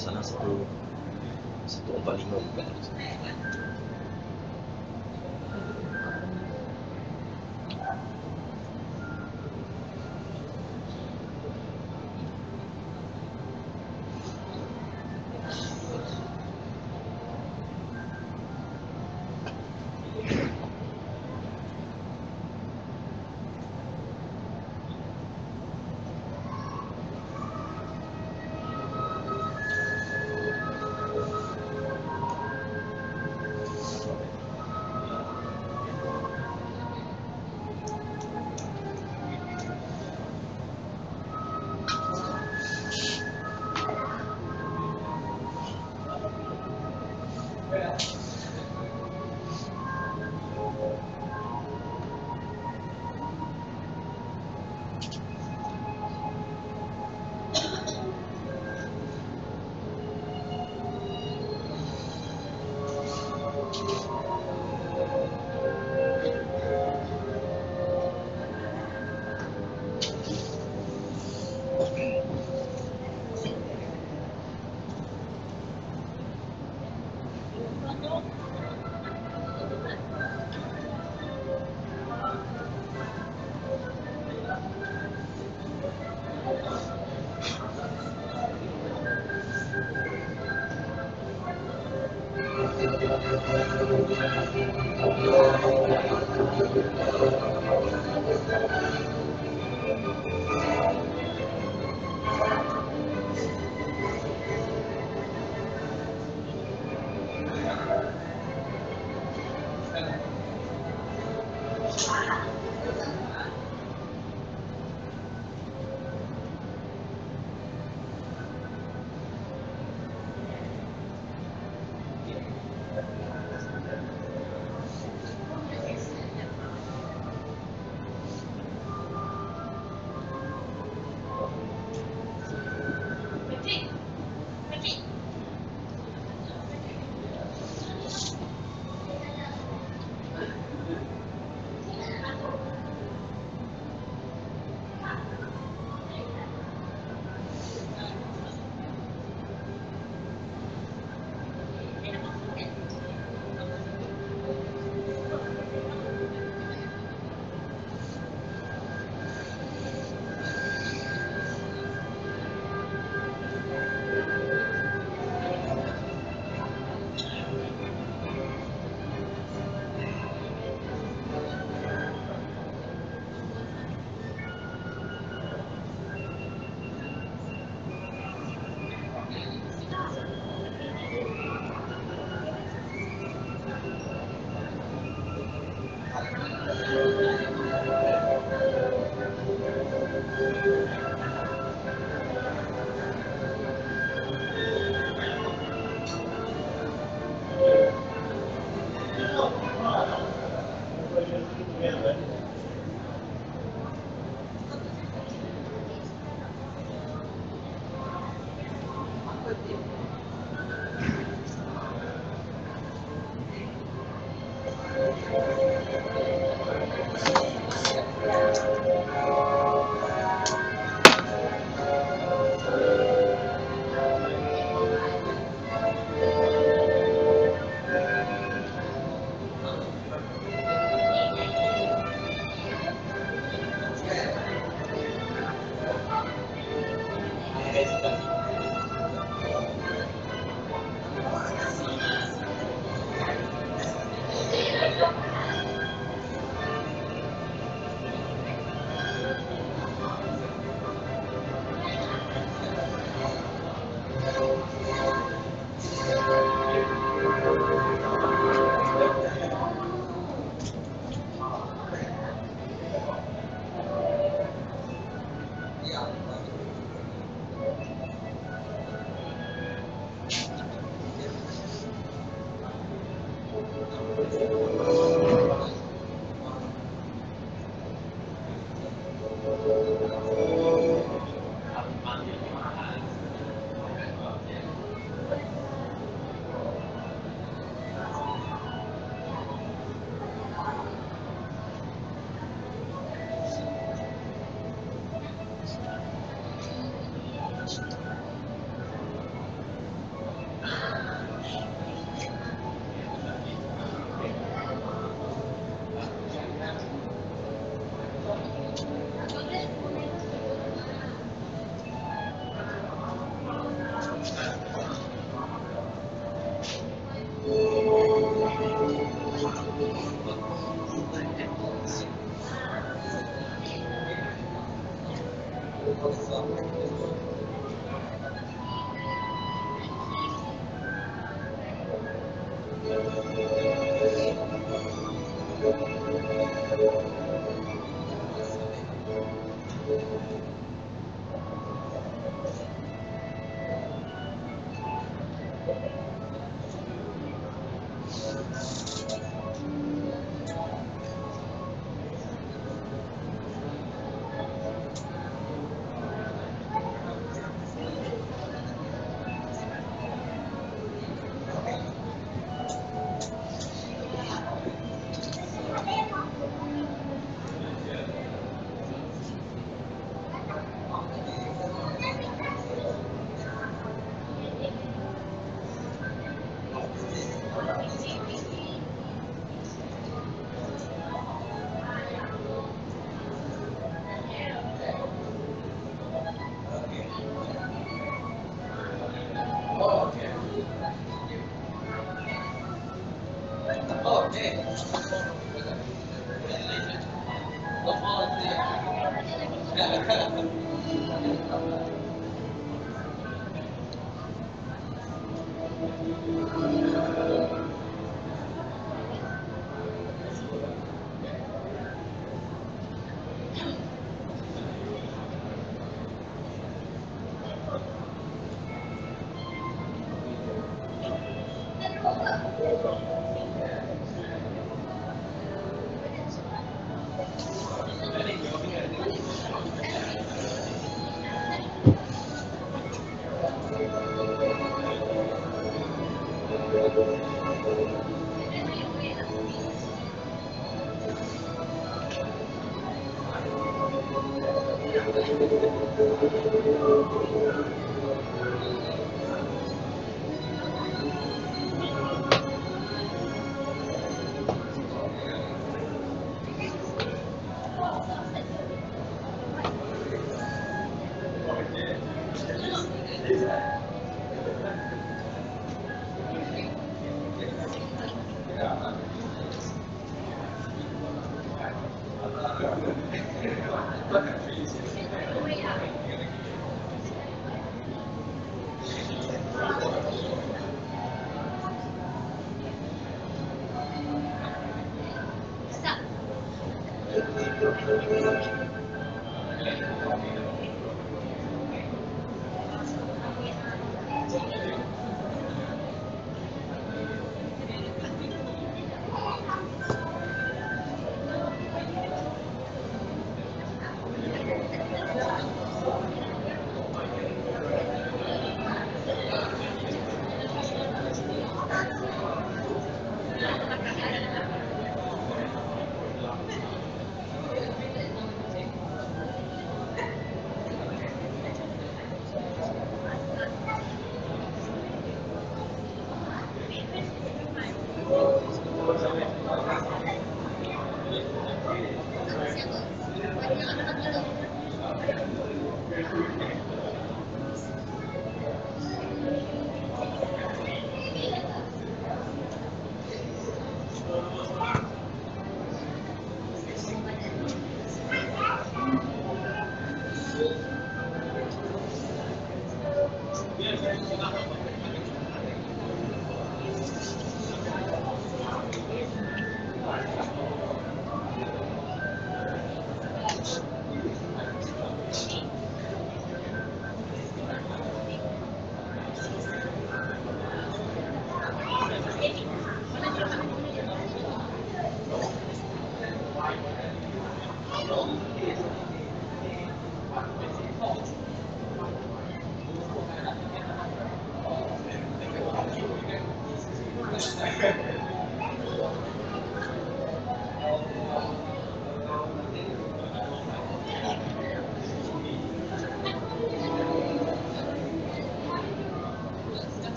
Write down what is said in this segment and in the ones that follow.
Sana satu palingon kan.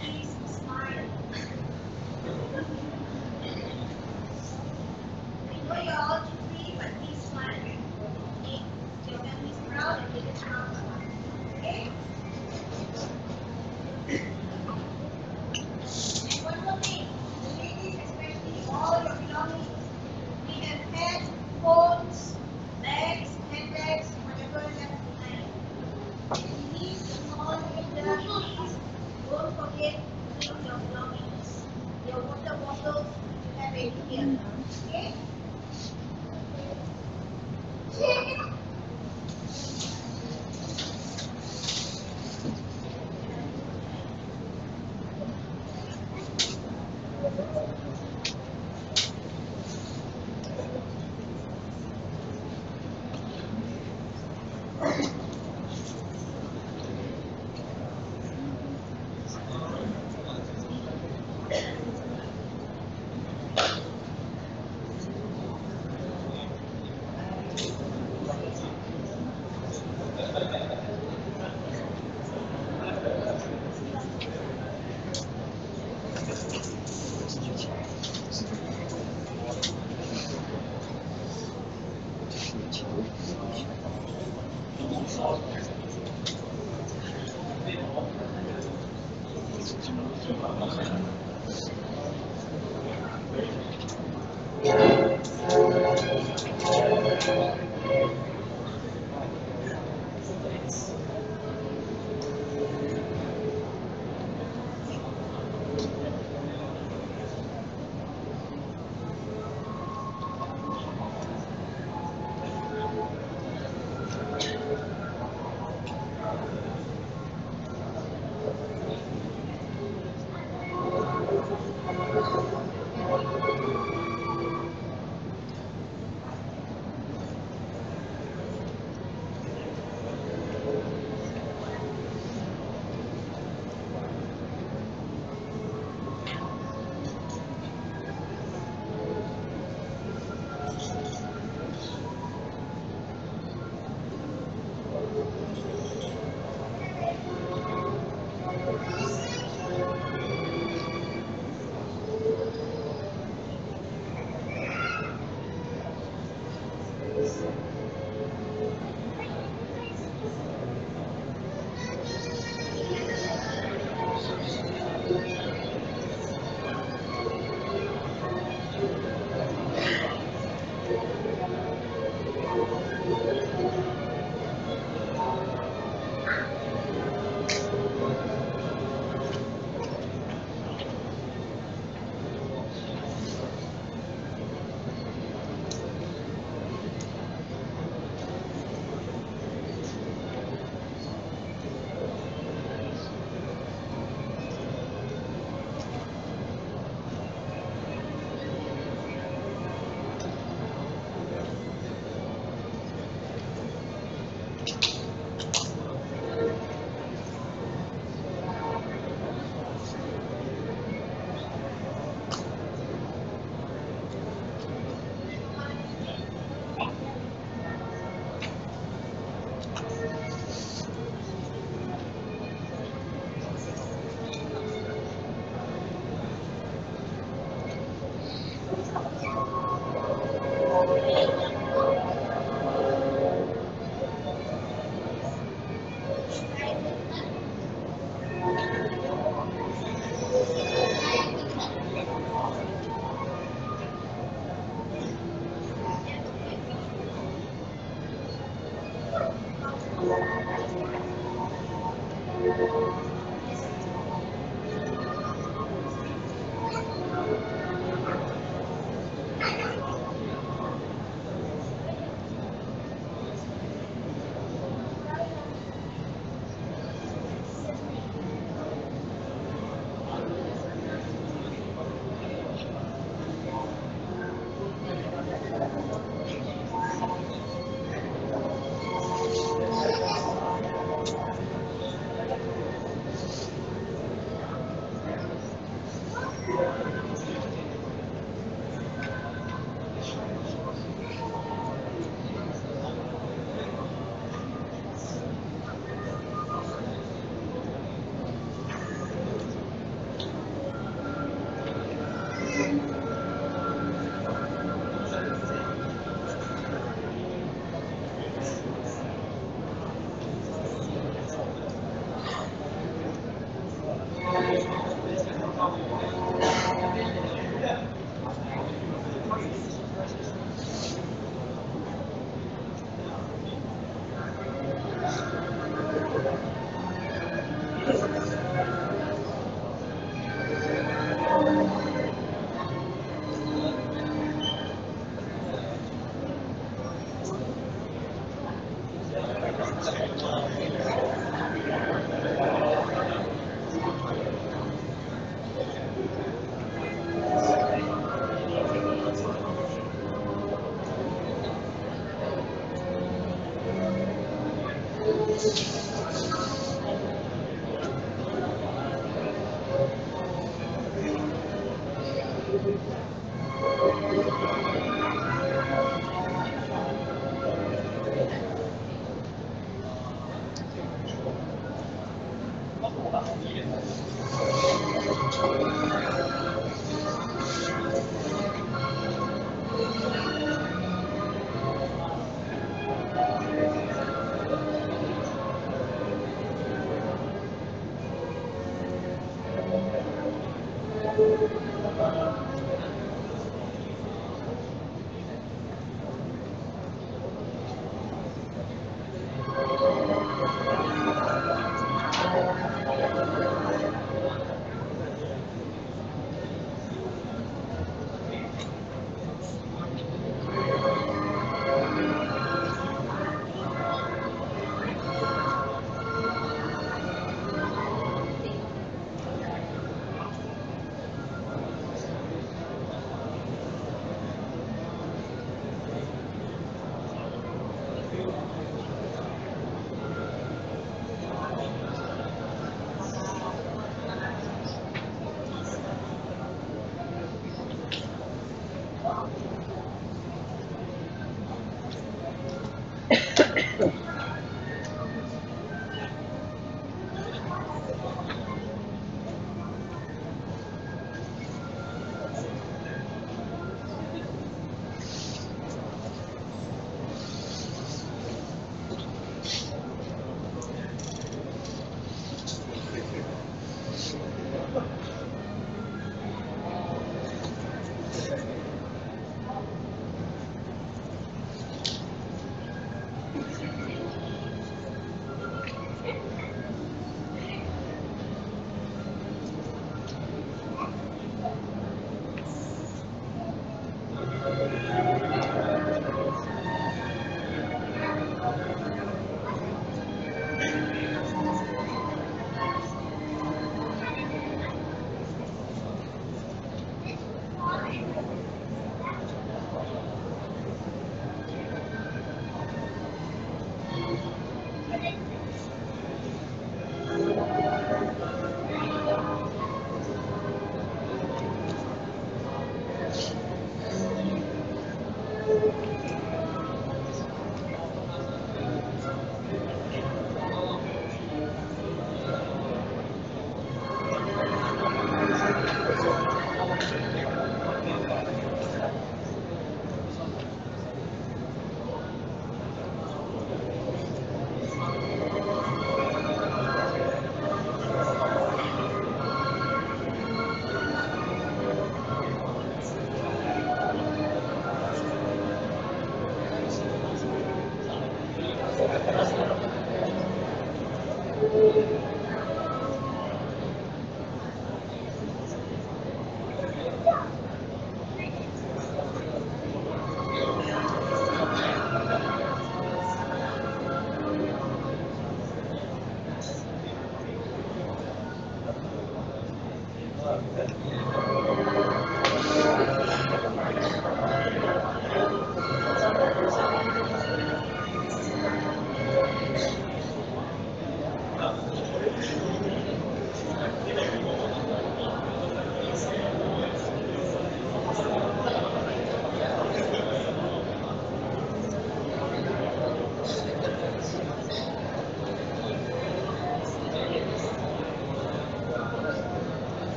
Please smile. I know you're all too free, but please smile. Make your families proud and make us proud. Okay? And one more thing, the ladies especially, all your belongings. We have pets, phones, bags, handbags, whatever left behind. If you leave the mall later, please don't forget to bring your belongings, your water bottles, if you have any here. Okay?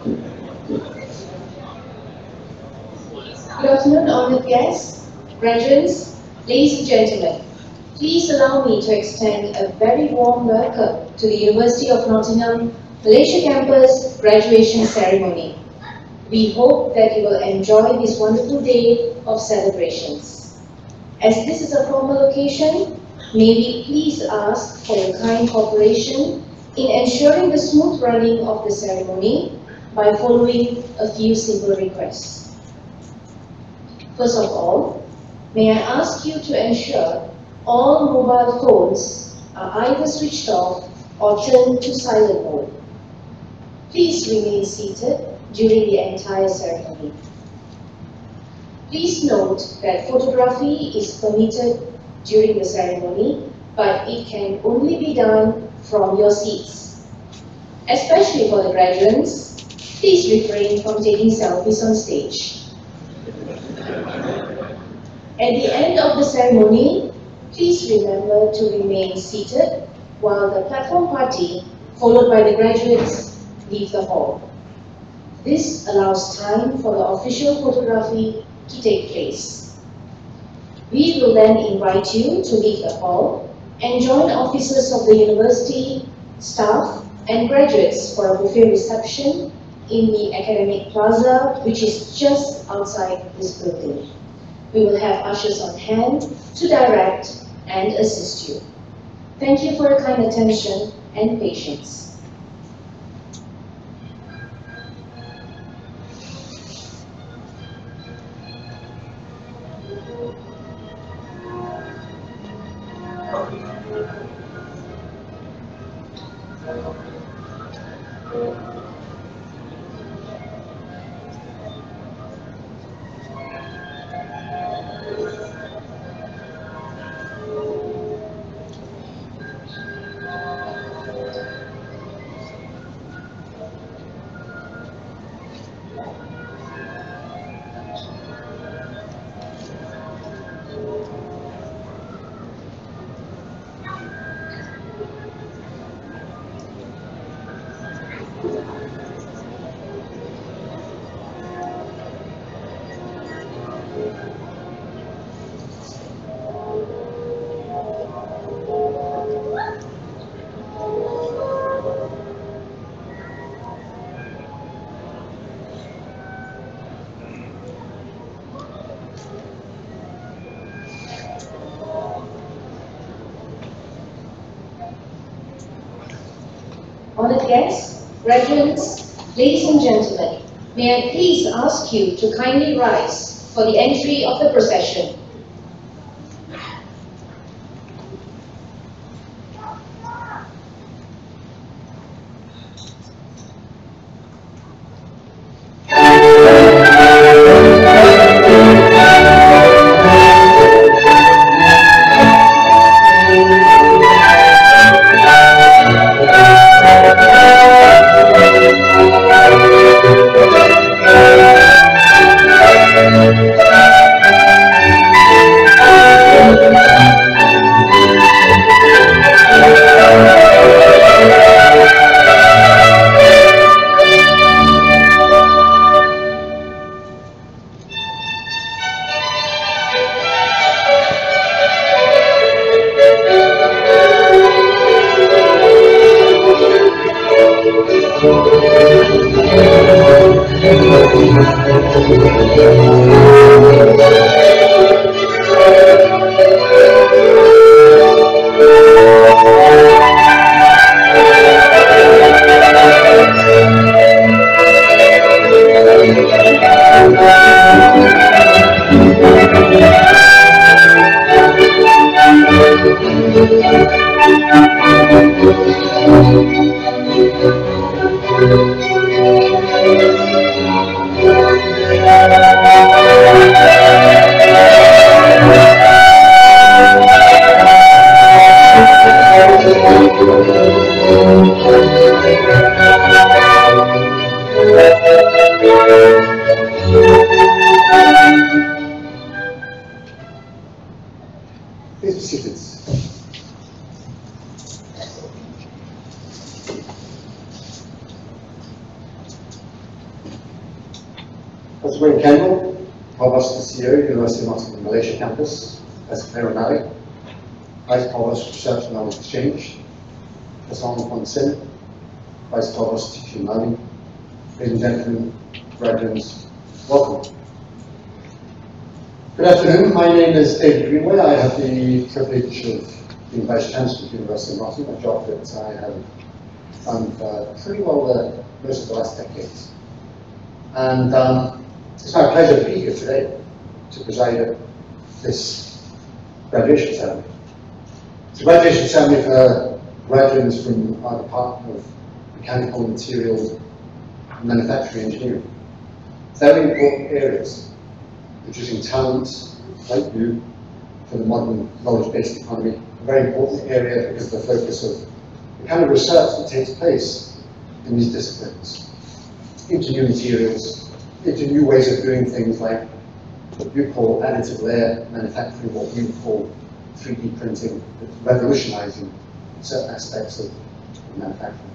Good afternoon, honored guests, graduates, ladies and gentlemen. Please allow me to extend a very warm welcome to the University of Nottingham, Malaysia campus graduation ceremony. We hope that you will enjoy this wonderful day of celebrations. As this is a formal occasion, may we please ask for your kind cooperation in ensuring the smooth running of the ceremony by following a few simple requests. First of all, may I ask you to ensure all mobile phones are either switched off or turned to silent mode. Please remain seated during the entire ceremony. Please note that photography is permitted during the ceremony, but it can only be done from your seats. Especially for the graduates, please refrain from taking selfies on stage. At the end of the ceremony, please remember to remain seated while the platform party, followed by the graduates, leave the hall. This allows time for the official photography to take place. We will then invite you to leave the hall and join officers of the university, staff, and graduates for a buffet reception in the academic plaza, which is just outside this building. We will have ushers on hand to direct and assist you. Thank you for your kind attention and patience. Honored guests, graduates, ladies and gentlemen, may I please ask you to kindly rise for the entry of the procession. Please be seated. Dr. Graham Kendall, Provost and CEO, University of Nottingham Malaysia Campus, Professor Claire O'Malley, Vice Provost Research and Knowledge Exchange, Professor Ong Sin, Vice Provost Teaching and Learning. Ladies and gentlemen, graduates, welcome. Good afternoon, my name is David Greenway. I have the privilege of being Vice Chancellor of the University of Nottingham, a job that I have done pretty well most of the last decades. And it's my pleasure to be here today to preside at this graduation ceremony. It's a graduation ceremony for graduates from our Department of Mechanical Materials and Manufacturing Engineering. Very important areas, producing talent like you for the modern knowledge-based economy. A very important area because of the focus of the kind of research that takes place in these disciplines, into new materials, into new ways of doing things like what you call additive layer manufacturing, what we call 3D printing, revolutionizing certain aspects of manufacturing.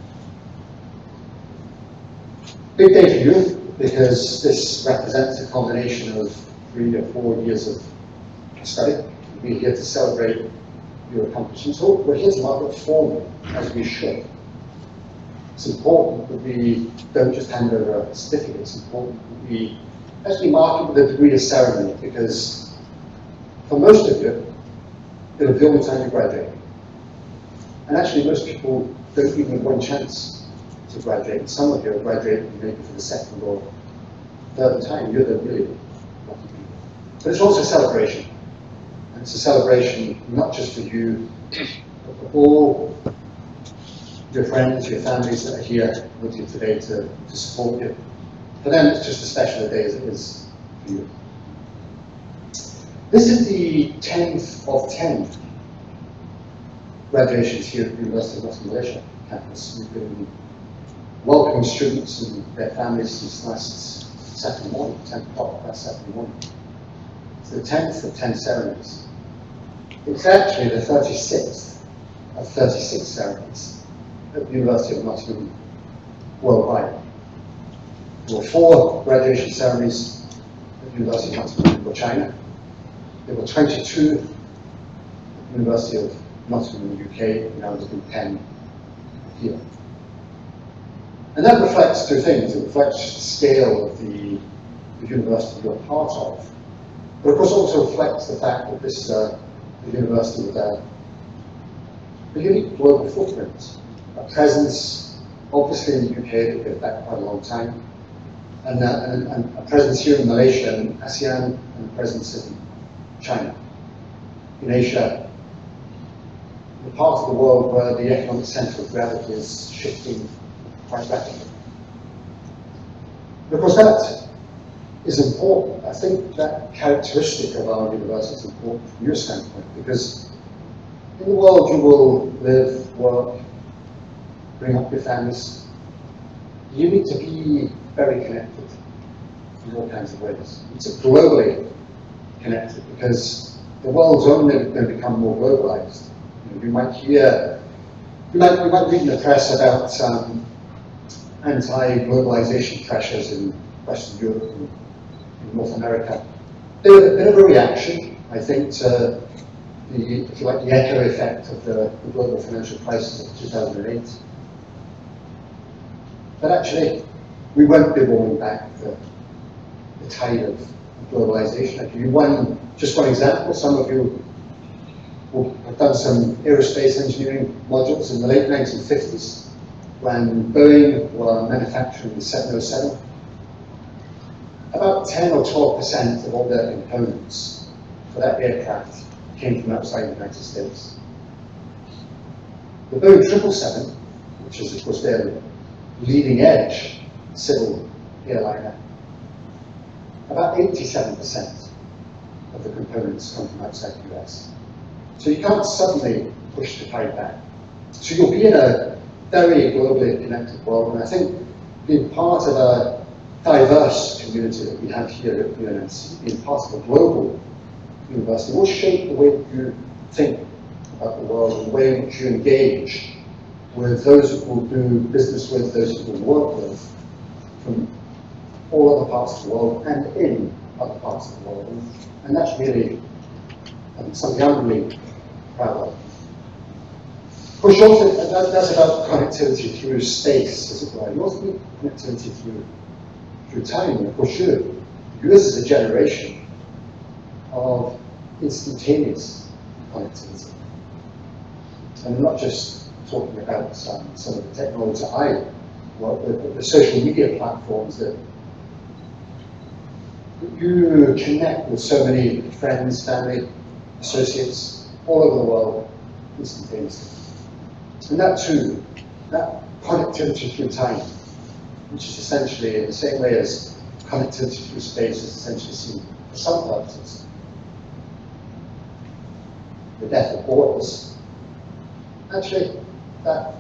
Big day for you, because this represents a combination of 3 or 4 years of study. We're here to celebrate your accomplishments. So we're here to mark it forward, as we should. It's important that we don't just hand over a certificate. It's important that we actually mark it with a degree of ceremony, because for most of you, it'll be the only time you graduate. And actually, most people don't even have one chance to graduate. Some of you are graduating maybe for the second or third time. You're the really lucky people. But it's also a celebration. And it's a celebration not just for you, but for all your friends, your families that are here with you today to support you. For them, it's just as special a day as it is for you. This is the 10th of 10 graduations here at the University of Nottingham Malaysia campus. We've been welcoming students and their families since last Saturday morning, 10 o'clock last Saturday morning. It's the 10th of 10 ceremonies. It's actually the 36th of 36 ceremonies at the University of Nottingham worldwide. There were 4 graduation ceremonies at the University of Nottingham in China. There were 22 at the University of Nottingham in the UK, and now there's been 10 here. And that reflects 2 things. It reflects the scale of the university you're part of, but of course also reflects the fact that this is a university with a unique global footprint, a presence obviously in the UK that goes back quite a long time, and a presence here in Malaysia and ASEAN, and a presence in China. In Asia, the part of the world where the economic centre of gravity is shifting quite rapidly. Because that is important. I think that characteristic of our university is important from your standpoint, because in the world you will live, work, bring up your families. You need to be very connected in all kinds of ways. It's globally connected because the world's only going to become more globalized. You might hear, you might read in the press about anti-globalization pressures in Western Europe and in North America. There was a bit of a reaction, I think, to the, if you like, the echo effect of the global financial crisis of 2008. But actually, we won't be rolling back the tide of globalization. I'll give you just one example. Some of you will have done some aerospace engineering modules in the late 1950s when Boeing were manufacturing the 707. About 10 or 12% of all their components for that aircraft came from outside the United States. The Boeing 777, which is of course their leading edge civil airliner, about 87% of the components come from outside the US. So you can't suddenly push the tide back. So you'll be in a very globally connected world, and I think being part of a diverse community that we have here at UNMC, being part of a global university, will shape the way that you think about the world and the way in which you engage with those who will do business with, those who will work with, from all other parts of the world and in other parts of the world. And that's really something I'm really proud of. Of course, you also, that's about connectivity through space, as it were. You also need connectivity through time. And of course, you as a generation of instantaneous connectivity. And I'm not just talking about some of the technology that I work with, but the social media platforms that you connect with so many friends, family, associates all over the world instantaneously. And that too, that connectivity through time, which is essentially in the same way as connectivity through space is essentially seen for some purposes. The death of borders, actually that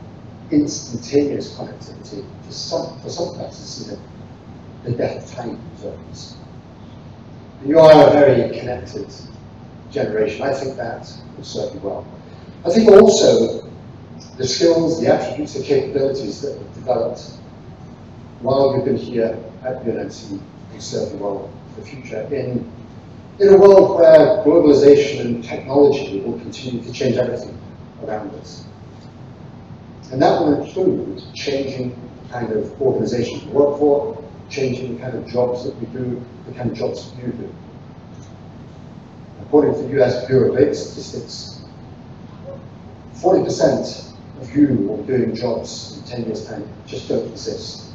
instantaneous connectivity for some purposes is seen the death of time zones. And you are a very connected generation. I think that will serve you well. I think also the skills, the attributes, the capabilities that we've developed while you've been here at UNMC will serve you well for the future in a world where globalization and technology will continue to change everything around us. And that will include changing the kind of organizations we work for, changing the kind of jobs that we do, the kind of jobs that you do. According to the US Bureau of Labor Statistics, 40% of you who are doing jobs in 10 years' time just don't exist.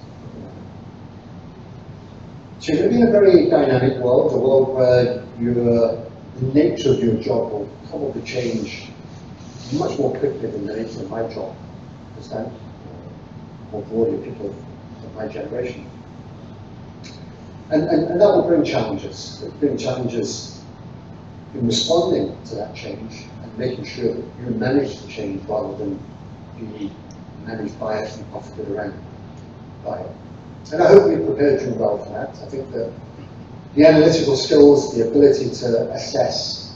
So you're going to be in a very dynamic world, a world where the nature of your job will probably change much more quickly than the nature of my job. Understand? More broadly, people of my generation. And that will bring challenges. It will bring challenges in responding to that change and making sure that you manage the change rather than be managed by it and profited around by it. And I hope we've prepared you well for that. I think that the analytical skills, the ability to assess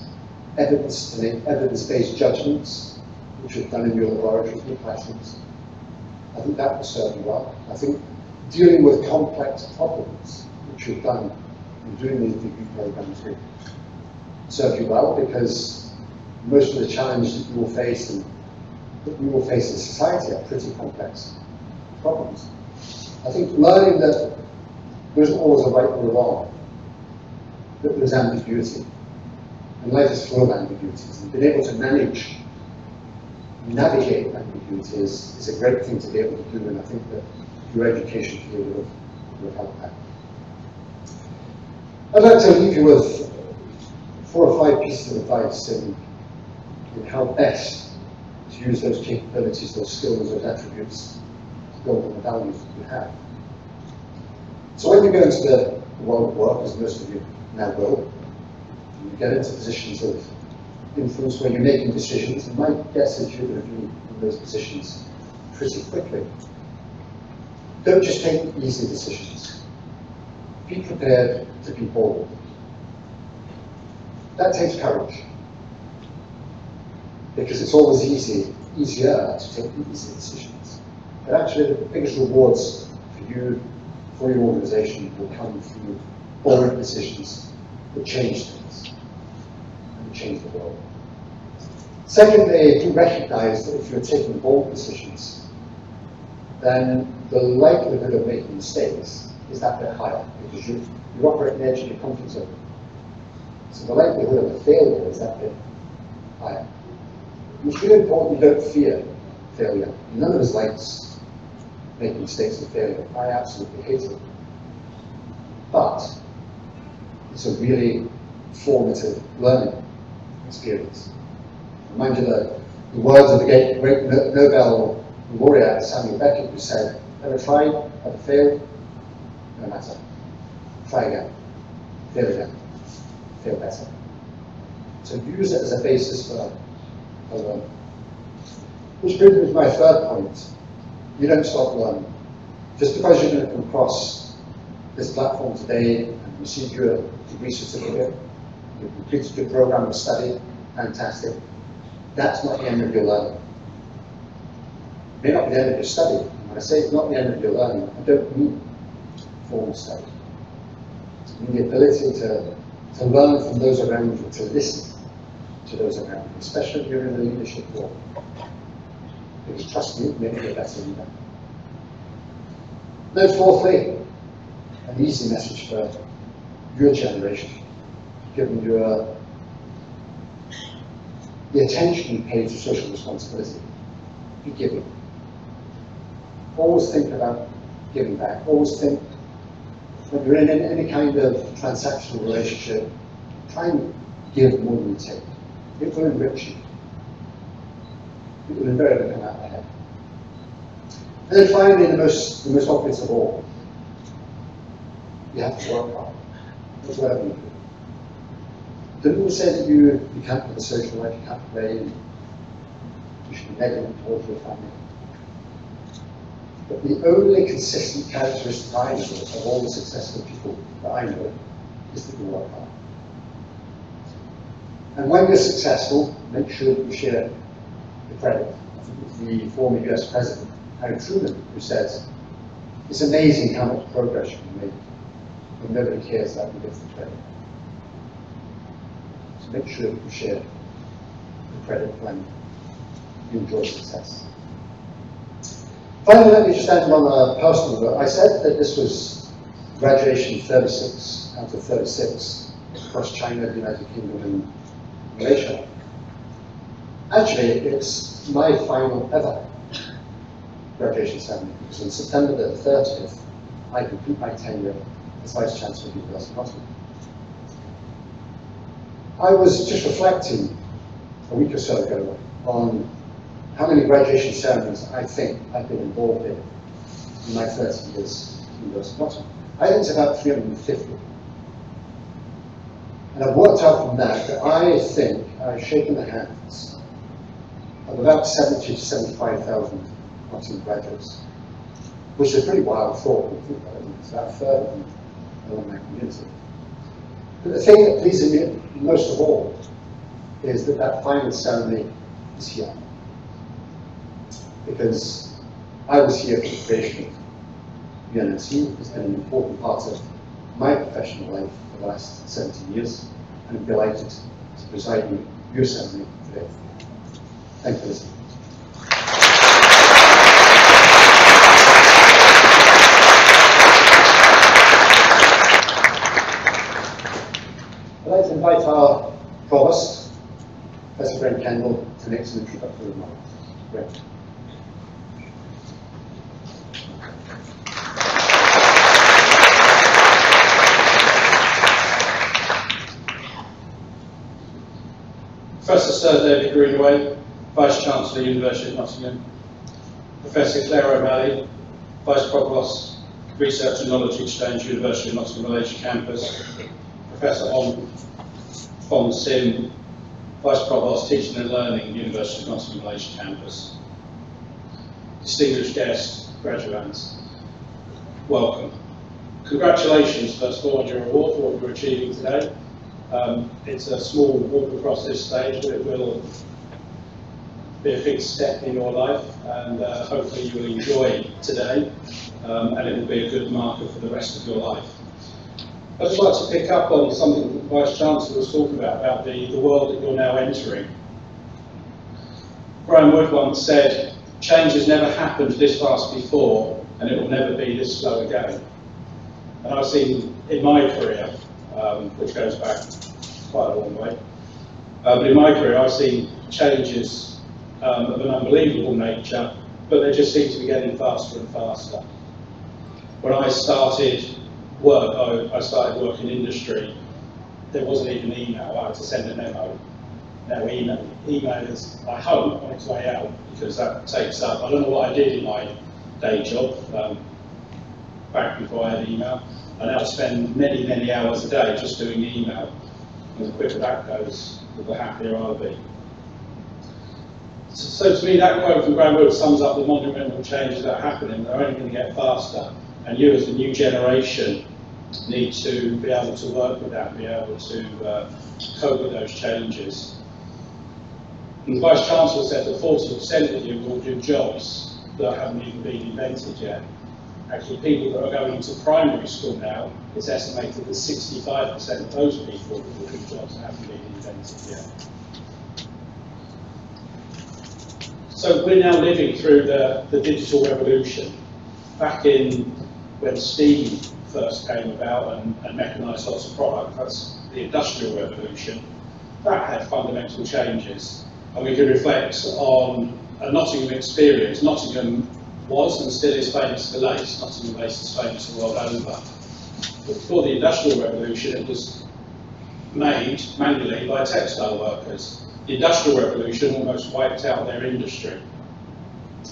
evidence, to make evidence-based judgments, which you've done in your laboratories and classrooms, I think that will serve you well. I think dealing with complex problems, which you've done in doing these degree programs, will serve you well, because most of the challenges that you will face and that we will face in society are pretty complex problems. I think learning that there isn't always a right or a wrong, that there's ambiguity, and life is full of ambiguities, and being able to navigate ambiguity is a great thing to be able to do, and I think that your education here will help that. I'd like to leave you with 4 or 5 pieces of advice in how best to use those capabilities, those skills, those attributes, to build on the values that you have. So when you go into the world of work, as most of you now will, you get into positions of influence where you're making decisions, and my guess is you're going to be in those positions pretty quickly. Don't just take easy decisions. Be prepared to be bold. That takes courage, because it's always easier to take the easy decisions. But actually, the biggest rewards for you, for your organization, will come through bold decisions that change things and change the world. Secondly, do recognize that if you're taking bold decisions, then the likelihood of making mistakes is that bit higher, because you're operating the edge of your comfort zone. So the likelihood of a failure is that bit higher. It's really important you don't fear failure. None of us likes making mistakes and failure. I absolutely hate it. But it's a really formative learning experience. Remind you the words of the great Nobel laureate Samuel Beckett, who said, "Ever tried? Ever failed? No matter. Try again. Fail again. Fail better." So use it as a basis for learning. Which brings me to my third point. You don't stop learning. Just because you're going to come across this platform today and receive your degree certificate, you've completed your program of study, fantastic. That's not the end of your learning. It may not be the end of your study. When I say it's not the end of your learning, I don't mean formal study. and the ability to learn from those around you, to listen to those around you, especially if you're in a leadership role. Because trust me, it makes you a better leader. Then fourthly, an easy message for your generation, given your the attention you pay to social responsibility. Be giving. Always think about giving back. Always think, when you're in any kind of transactional relationship, try and give more than you take. It will enrich you. It will invariably come out ahead. And then finally, the most obvious of all, you have to work hard. That's whatever you do. Don't say that you can't have a social life, you can't play, you should be negligent towards your family. But the only consistent characteristic I know of all the successful people that I know is that you work hard. And when you're successful, make sure that you share the credit. I think it's the former US President, Harry Truman, who says, it's amazing how much progress you can make when nobody cares that you get the credit. So make sure that you share the credit when you enjoy success. Finally, let me just end on a personal note. I said that this was graduation 36 out of 36 across China, the United Kingdom, and Malaysia. Actually, it's my final ever graduation ceremony, because on September the 30th, I complete my tenure as Vice Chancellor of the University of Nottingham. I was just reflecting a week or so ago on how many graduation ceremonies I think I've been involved in my 30 years at the University of Nottingham. I think it's about 350. And I've worked out from that I think I've shaken the hands of about 70 to 75,000 Nottingham graduates, which is a pretty wild thought. It's about a third of them in my community. But the thing that pleases me most of all is that final ceremony is here. Because I was here for the creation of UNMC. It's been an important part of my professional life for the last 17 years, and I'm delighted to preside in your ceremony today. Thank you for listening. I'd like to invite our Provost, Professor Brent Kendall, to make some introductory remarks. Brent. Professor Sir David Greenaway, Vice Chancellor, University of Nottingham. Professor Claire O'Malley, Vice Provost, Research and Knowledge Exchange, University of Nottingham Malaysia Campus. Professor Hong Fong Sim, Vice Provost, Teaching and Learning, University of Nottingham Malaysia Campus. Distinguished guests, graduates, welcome. Congratulations, first of all, on your award for what you're achieving today. It's a small walk across this stage, but it will be a big step in your life, and hopefully you will enjoy today, and it will be a good marker for the rest of your life. I'd just like to pick up on something that the Vice Chancellor was talking about the world that you're now entering. Graham Wood once said, change has never happened this fast before, and it will never be this slow again. And I've seen in my career, which goes back quite a long way, but in my career I've seen changes of an unbelievable nature, but they just seem to be getting faster and faster. When I started work, I started work in industry, there wasn't even email, I had to send a memo. Now email is, I hope, on its way out, because that takes up, I don't know what I did in my day job, back before I had email. I now spend many, many hours a day just doing email. And the quicker that goes, the happier I'll be. So to me, that quote from Graham Wood sums up the monumental changes that are happening. They're only going to get faster. And you as the new generation need to be able to work with that, be able to cope with those changes. And the Vice Chancellor said that 40% of you will do jobs that haven't even been invented yet. Actually, people that are going into primary school now, it's estimated that 65% of those people that will do jobs haven't been invented yet. So we're now living through the digital revolution. Back in when steam first came about and mechanised lots of product, that's the industrial revolution, that had fundamental changes. And we can reflect on a Nottingham experience. Nottingham was and still is famous for lace. Nottingham lace is famous the world over. But before the industrial revolution, it was made manually by textile workers. The industrial revolution almost wiped out their industry.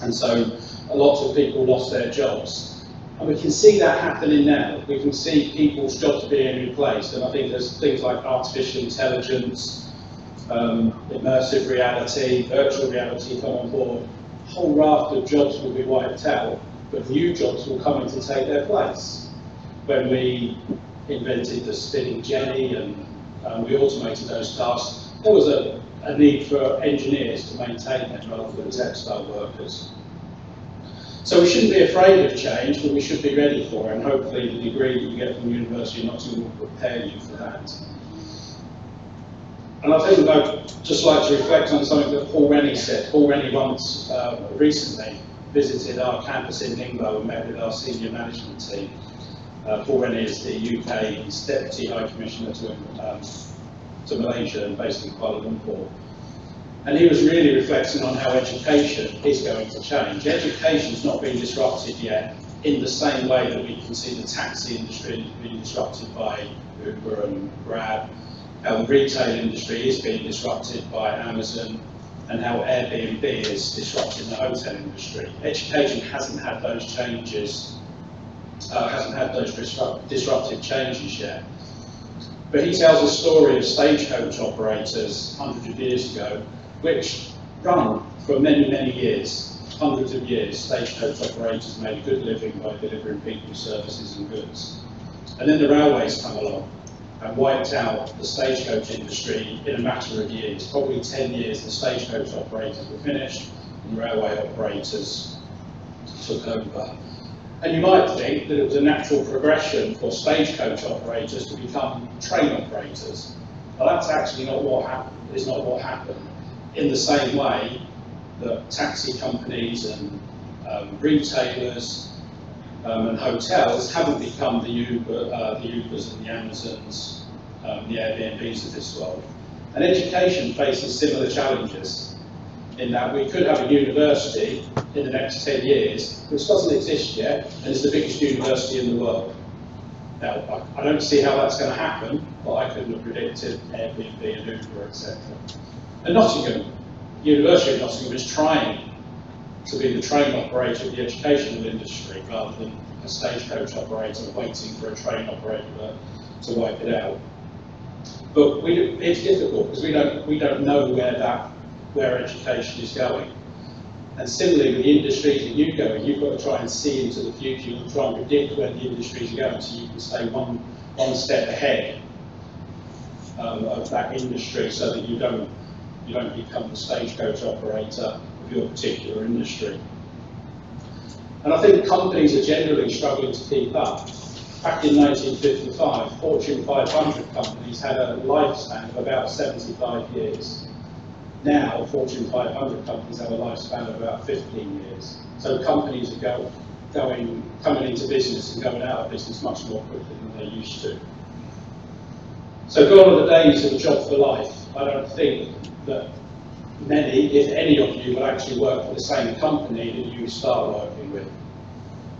And so a lot of people lost their jobs. And we can see that happening now. We can see people's jobs being replaced. And I think there's things like artificial intelligence, immersive reality, virtual reality come on board. A whole raft of jobs will be wiped out, but new jobs will come in to take their place. When we invented the spinning jenny and we automated those tasks, there was a need for engineers to maintain them rather than textile workers. So we shouldn't be afraid of change, but we should be ready for it, and hopefully the degree that you get from the University of Nottingham will prepare you for that. And I think I'd just like to reflect on something that Paul Rennie said. Paul Rennie once recently visited our campus in Ningbo and met with our senior management team. Paul Rennie is the UK's Deputy High Commissioner to Malaysia and based in Kuala Lumpur. And he was really reflecting on how education is going to change. Education's not been disrupted yet in the same way that we can see the taxi industry being disrupted by Uber and Grab, how the retail industry is being disrupted by Amazon, and how Airbnb is disrupting the hotel industry. Education hasn't had those changes, hasn't had those disruptive changes yet. But he tells a story of stagecoach operators hundreds of years ago, which run for many, many years, hundreds of years. Stagecoach operators made a good living by delivering people, services and goods. And then the railways come along and wiped out the stagecoach industry in a matter of years. Probably 10 years the stagecoach operators were finished and railway operators took over. And you might think that it was a natural progression for stagecoach operators to become train operators. But that's actually not what happened. It's not what happened. In the same way that taxi companies and retailers and hotels haven't become the Ubers and the Amazons, the Airbnbs of this world. And education faces similar challenges in that we could have a university in the next 10 years, which doesn't exist yet, and is the biggest university in the world. Now, I don't see how that's going to happen, but I couldn't have predicted Airbnb and Uber, etc. And Nottingham, University of Nottingham is trying to be the train operator of the educational industry rather than a stagecoach operator waiting for a train operator to wipe it out. But it's difficult because we don't know where education is going. And similarly with the industries that you go in, you've got to try and see into the future. You've got to try and predict where the industries are going so you can stay one step ahead of that industry so that you don't become the stagecoach operator of your particular industry. And I think companies are generally struggling to keep up. Back in 1955, Fortune 500 companies had a lifespan of about 75 years. Now, Fortune 500 companies have a lifespan of about 15 years. So companies are coming into business and going out of business much more quickly than they used to. So gone are the days of a job for life. I don't think that many, if any of you, will actually work for the same company that you start working with.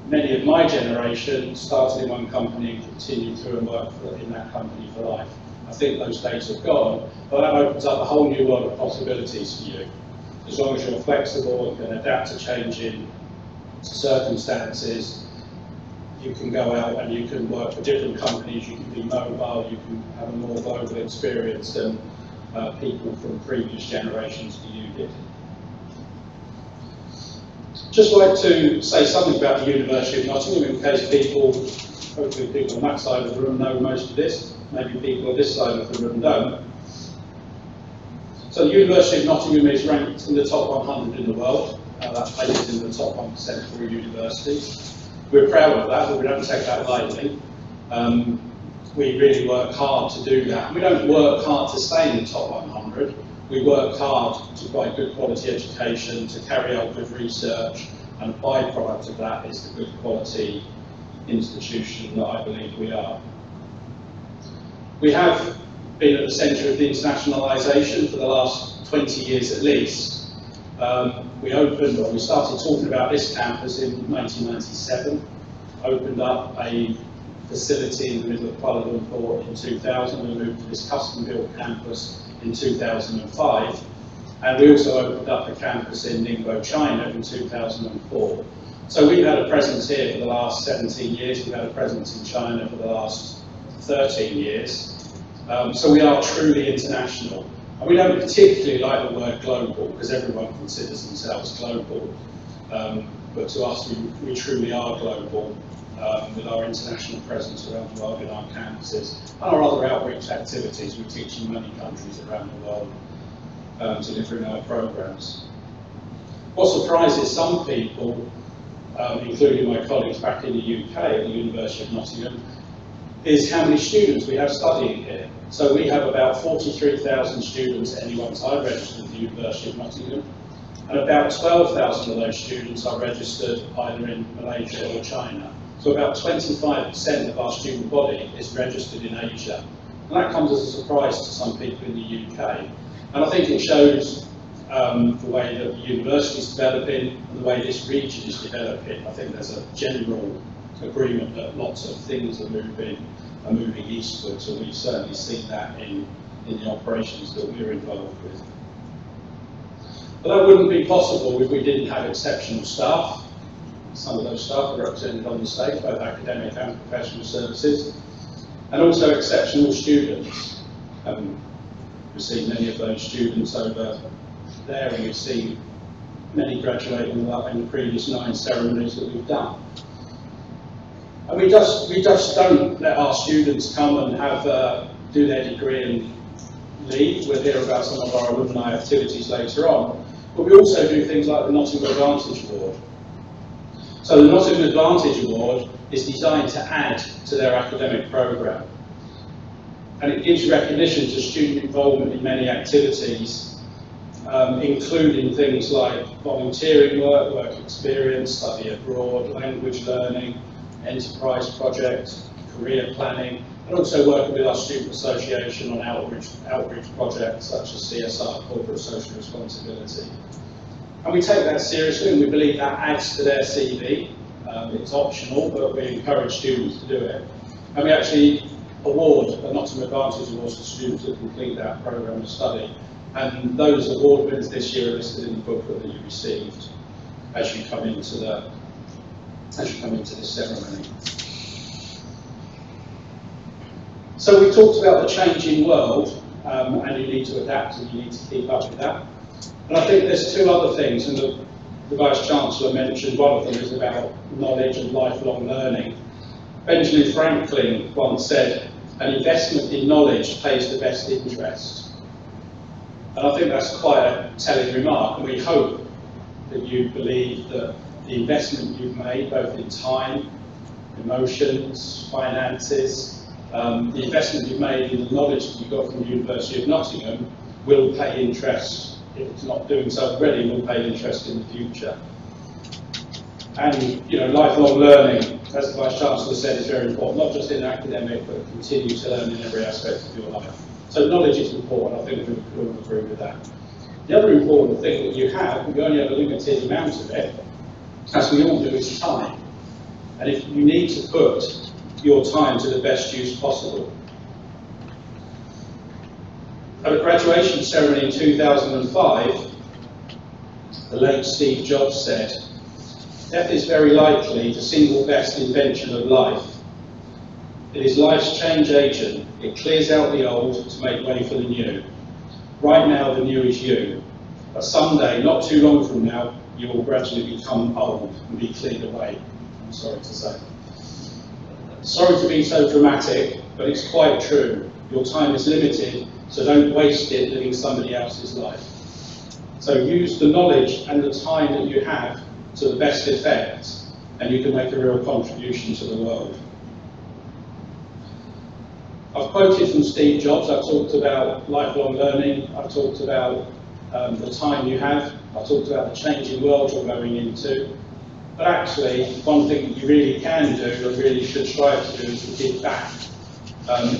Many of my generation started in one company and continued through and worked in that company for life. I think those days have gone, but that opens up a whole new world of possibilities for you. As long as you're flexible and can adapt to changing circumstances, you can go out and you can work for different companies, you can be mobile, you can have a more global experience than people from previous generations to you did. Just like to say something about the University of Nottingham in case people, hopefully people on that side of the room know most of this, maybe people on this side of the room don't. So the University of Nottingham is ranked in the top 100 in the world. That places in the top 1% of all universities. We're proud of that, but we don't take that lightly. We really work hard to do that. We don't work hard to stay in the top 100. We work hard to provide good quality education, to carry out good research, and a byproduct of that is the good quality institution that I believe we are. We have been at the centre of the internationalisation for the last 20 years at least. We started talking about this campus in 1997, opened up a facility in the middle of Kuala Lumpur in 2000, we moved to this custom-built campus in 2005, and we also opened up a campus in Ningbo, China in 2004. So we've had a presence here for the last 17 years, we've had a presence in China for the last 13 years, so we are truly international. And we don't particularly like the word global, because everyone considers themselves global, but to us we truly are global, with our international presence around the world in our campuses and our other outreach activities. We teach in many countries around the world, delivering our programs. What surprises some people, including my colleagues back in the UK at the University of Nottingham, is how many students we have studying here. So we have about 43,000 students at any one time registered at the University of Nottingham, and about 12,000 of those students are registered either in Malaysia or China. So about 25% of our student body is registered in Asia. And that comes as a surprise to some people in the UK. And I think it shows the way that the university is developing and the way this region is developing. I think there's a general agreement that lots of things are moving eastwards, and we've certainly seen that in the operations that we're involved with. But that wouldn't be possible if we didn't have exceptional staff. Some of those staff are represented on the stage, both academic and professional services, and also exceptional students. We've seen many of those students over there, and we've seen many graduate in the previous 9 ceremonies that we've done. And we just don't let our students come and do their degree and leave. We'll hear about some of our alumni activities later on, but we also do things like the Nottingham Advantage Award. So the Nottingham Advantage Award is designed to add to their academic programme, and it gives recognition to student involvement in many activities, including things like volunteering work, work experience, study abroad, language learning, enterprise project, career planning, and also working with our student association on outreach projects such as CSR, corporate social responsibility. And we take that seriously, and we believe that adds to their CV. It's optional, but we encourage students to do it. And we actually award a Nottingham Advantage Awards to students that complete that programme of study. And those award winners this year are listed in the booklet that you received as you come into this ceremony. So we talked about the changing world, and you need to adapt and you need to keep up with that. And I think there's 2 other things, and the Vice-Chancellor mentioned one of them is about knowledge and lifelong learning. Benjamin Franklin once said, an investment in knowledge pays the best interest. And I think that's quite a telling remark, and we hope that you believe that the investment you've made, both in time, emotions, finances, the investment you've made in the knowledge that you got from the University of Nottingham will pay interest. If it's not doing so already, will pay interest in the future. And lifelong learning, as the Vice-Chancellor said, is very important, not just in academic, but continue to learn in every aspect of your life. So knowledge is important, I think we can all agree with that. The other important thing that you have, we only have a limited amount of it, as we all do, is time. And if you need to put your time to the best use possible. At a graduation ceremony in 2005, the late Steve Jobs said, death is very likely the single best invention of life. It is life's change agent. It clears out the old to make way for the new. Right now, the new is you. But someday, not too long from now, you will gradually become old and be cleared away, I'm sorry to say. Sorry to be so dramatic, but it's quite true. Your time is limited, so don't waste it living somebody else's life. So use the knowledge and the time that you have to the best effect, and you can make a real contribution to the world. I've quoted from Steve Jobs. I've talked about lifelong learning. I've talked about the time you have. I've talked about the changing world you're going into. But actually, one thing that you really can do and really should strive to do is to give back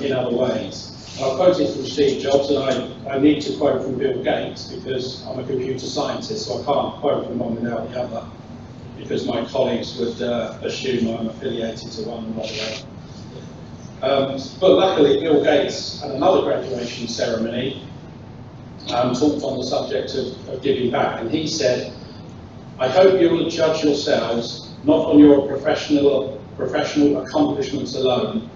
in other ways. And I've quoted from Steve Jobs, and I need to quote from Bill Gates because I'm a computer scientist, so I can't quote from one without the other, because my colleagues would assume I'm affiliated to one and not the other. But luckily, Bill Gates at another graduation ceremony talked on the subject of giving back, and he said, "I hope you will judge yourselves not on your professional accomplishments alone,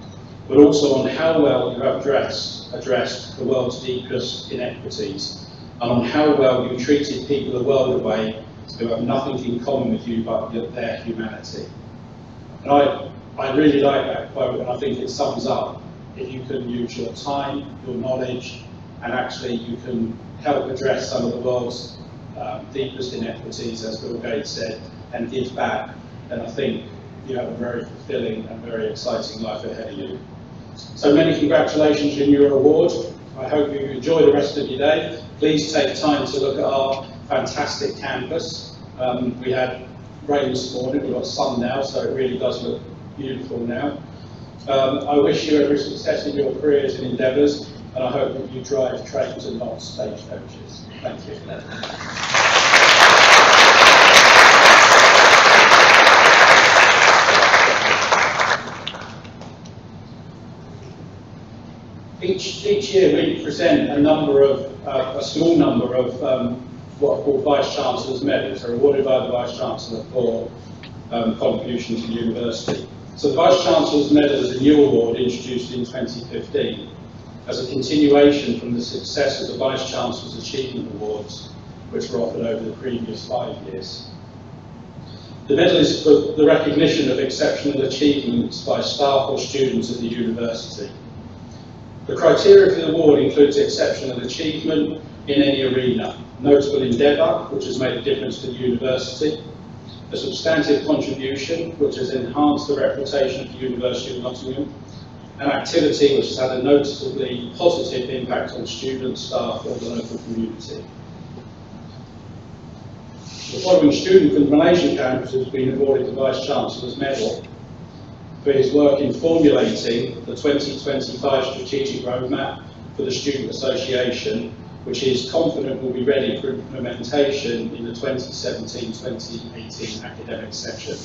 but also on how well you have addressed the world's deepest inequities, and on how well you treated people the world away who have nothing in common with you but their humanity." And I really like that quote, and I think it sums up, if you can use your time, your knowledge, and actually you can help address some of the world's deepest inequities, as Bill Gates said, and give back, then I think you have a very fulfilling and very exciting life ahead of you. So many congratulations on your award. I hope you enjoy the rest of your day. Please take time to look at our fantastic campus. We had rain this morning, we've got sun now, so it really does look beautiful now. I wish you every success in your careers and endeavours, and I hope that you drive trains and not stagecoaches. Thank you. Each year we present a small number of what are called Vice-Chancellor's medals. They're awarded by the Vice-Chancellor for contribution to the university. So the Vice-Chancellor's Medal is a new award introduced in 2015 as a continuation from the success of the Vice-Chancellor's Achievement Awards, which were offered over the previous 5 years. The medal is for the recognition of exceptional achievements by staff or students at the university. The criteria for the award includes exceptional achievement in any arena, notable endeavour, which has made a difference to the university, a substantive contribution, which has enhanced the reputation of the University of Nottingham, an activity which has had a noticeably positive impact on students, staff, or the local community. The following student from the Malaysian campus has been awarded the Vice-Chancellor's Medal for his work in formulating the 2025 strategic roadmap for the Student Association, which he is confident will be ready for implementation in the 2017-2018 academic session.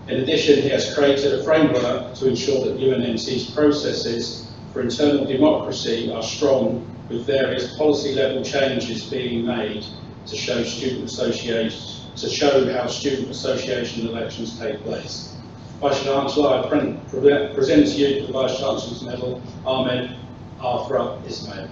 In addition, he has created a framework to ensure that UNMC's processes for internal democracy are strong, with various policy level changes being made to show how student association elections take place. Vice-Chancellor, I present to you the Vice-Chancellor's Medal, Ahmed Afra Ismail.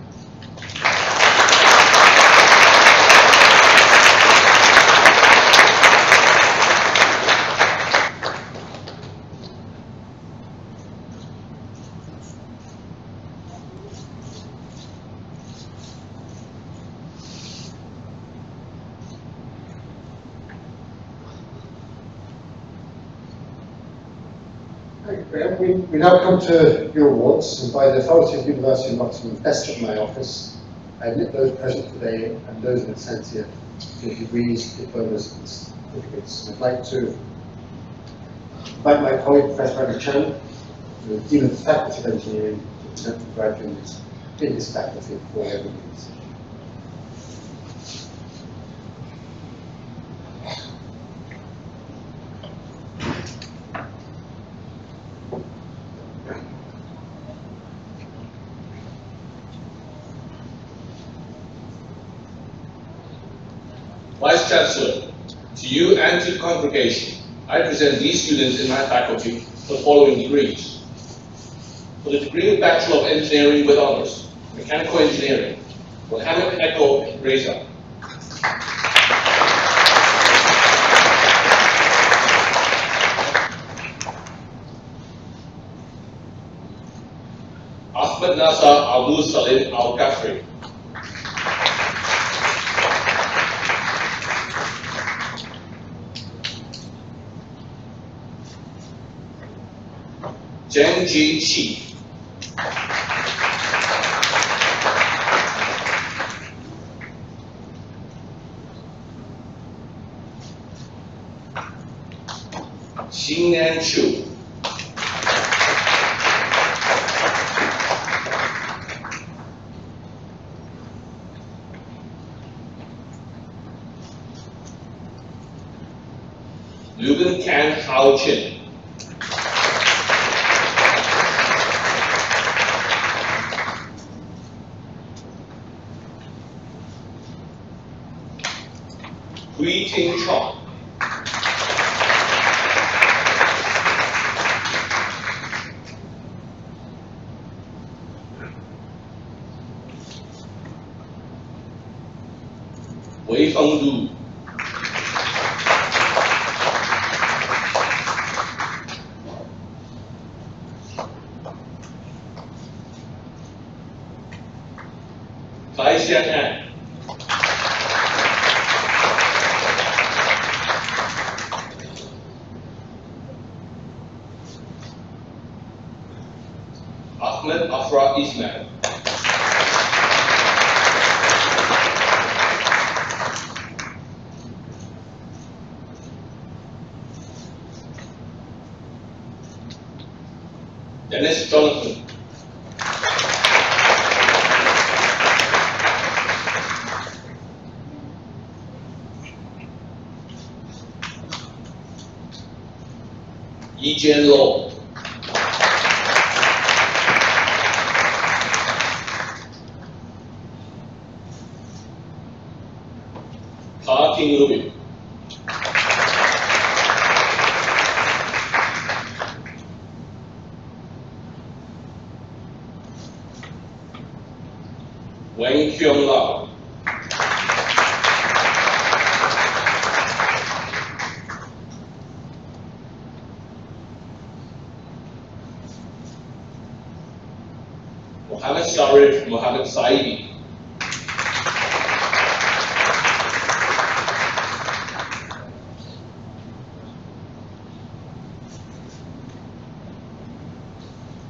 We now come to your awards, and by the authority of the University of Nottingham, best of my office, I admit those present today and those in absentia to degrees, diplomas and certificates. I'd like to invite my colleague, Professor Anna Chan, the Dean of the Faculty of Engineering, to present the graduates in this faculty for their meetings. Vice-Chancellor, to you and to the congregation, I present these students in my faculty for the following degrees. For the degree of Bachelor of Engineering with Honours, Mechanical Engineering, Mohammed Echo Reza. Ahmed Nasser Abdul Salim Al-Kafri. Zheng Ji Qi. Xingnan Chu. Lugan Kan Hao Chin. Hui Ting Chong. Wei Feng Du. Kai Xian'an. Ahmed Afra Ismail. Dennis Jonathan. Yi Jian Lo. Ha King Ruby. Wang Kyung Lau. Mohammed Sarif Mohammed Saidi.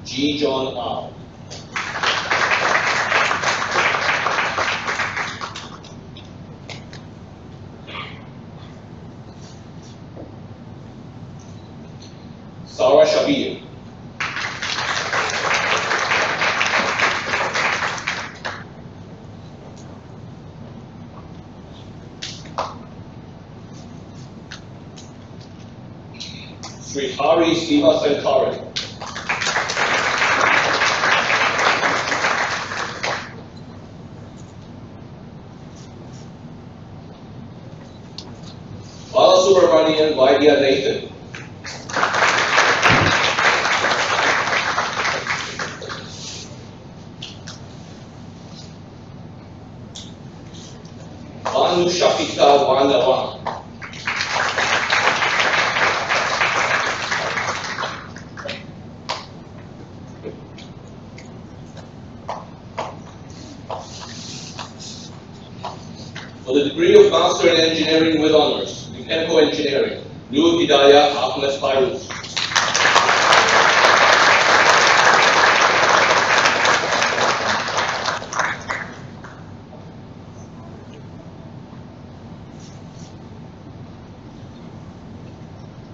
Ji John Ao. Sarah Shabir. Srihari Siva Sankaran. Balasubramanian Vaidya Nathan. Banu Shafika Wandawan. For the degree of Master in Engineering with Honors, Mechanical Engineering, Nur Hidayah Ahmed Fairuz.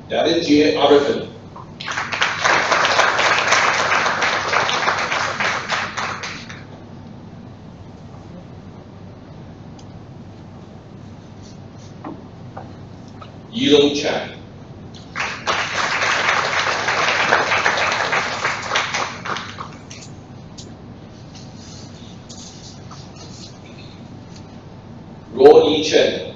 Davin J. Arifin. Yilong Chan. Ruo Yi Chen.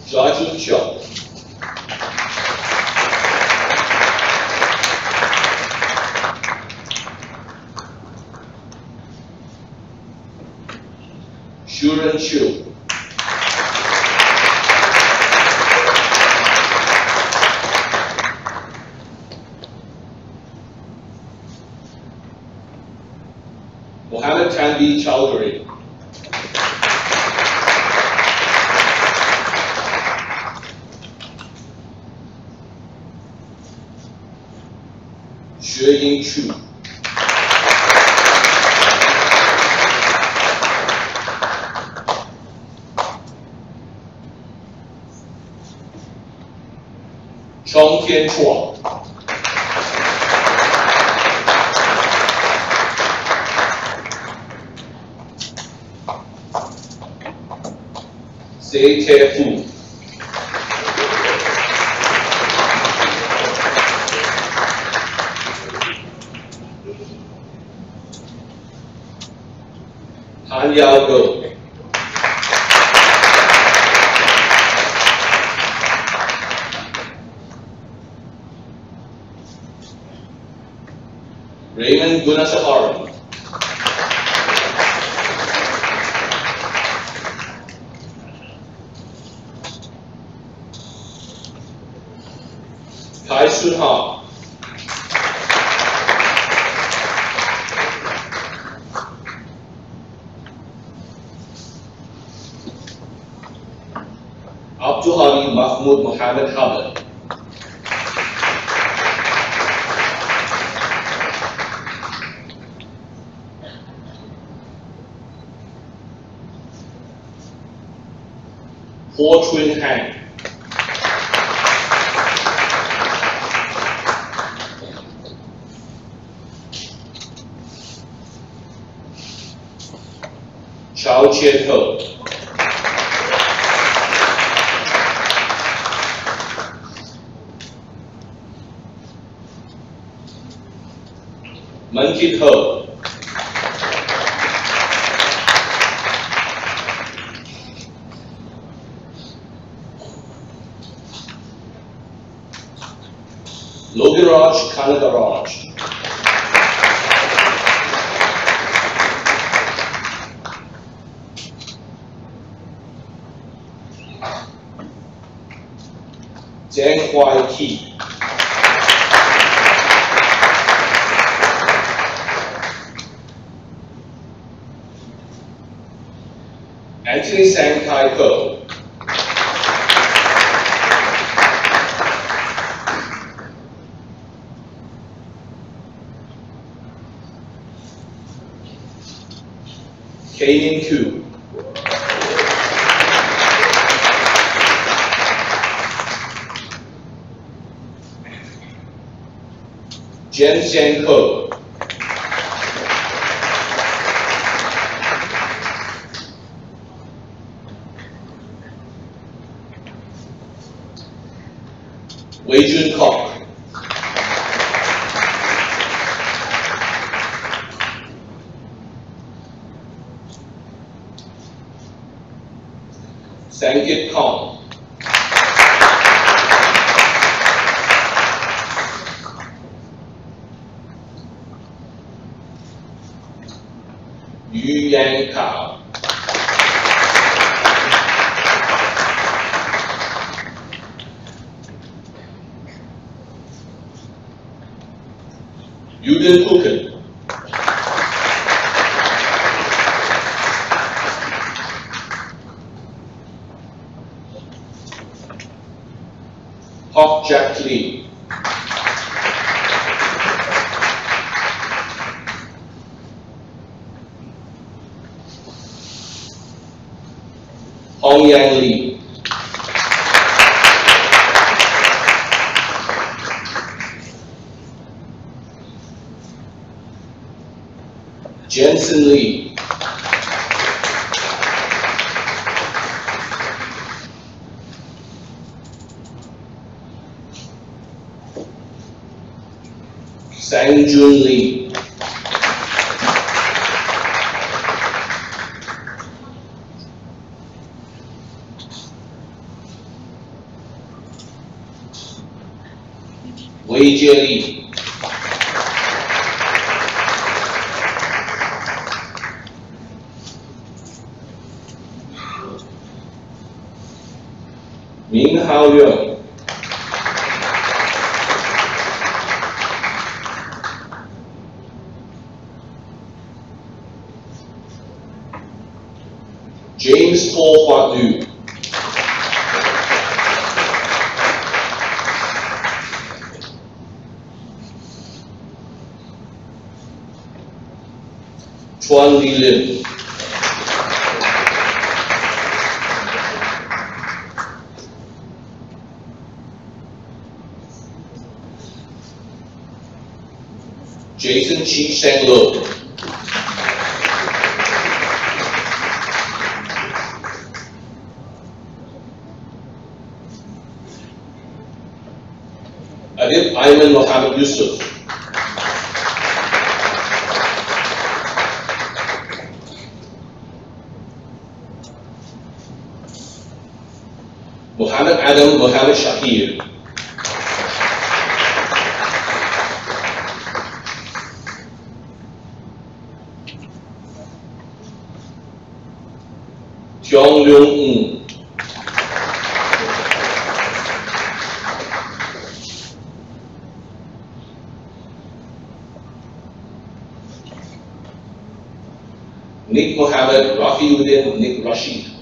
Jia Qiao. Shuren Shu. Mohammed Tanvi Chowdhury. Zhe Chu. Chong Tian Chua. Zhe Te Fu. Han Yao Go. Raymond Gunasahara. Kai Sun Ha. Abdul Hadi Mahmoud Mohammed Hamid. Ho Chun Han. Chao Chien Ho. Man Kit Ho. Loginraj Kanagaraj. Zhang Huai Qi. Anthony Sang Kai Ko. Kainin Ku. Jen Xian Ko. Wei Jun Kok. Sangkit Kong. Yu Yang Kao. Yuden Kuken. Hock Jack Lee. Hong Yang Lee. Jensen Lee. Sang Jun Lee. Wei Jie Li. Ming Hao Yong. James Paul Huat Liu. Chuan Li Lim. Jason Chi Sheng Lo. Adib Ayman Mohammed Yusuf. Muhammad Adam Muhammad Shahir. Tiong Leung Ng. Nick Mohammed Rafiuddin Nick Rashid.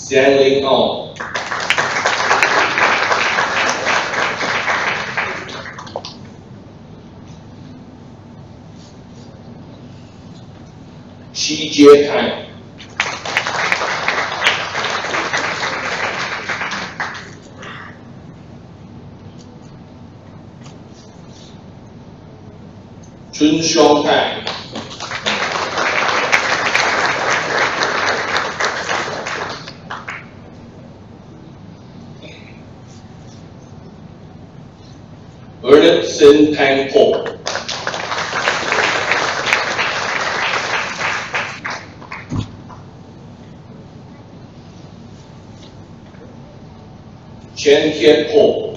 Xian Ling Ong. Xi Jie Tang. Chun Xiong Tang. Bernard Sin Tang Po. Chen Kiet Po.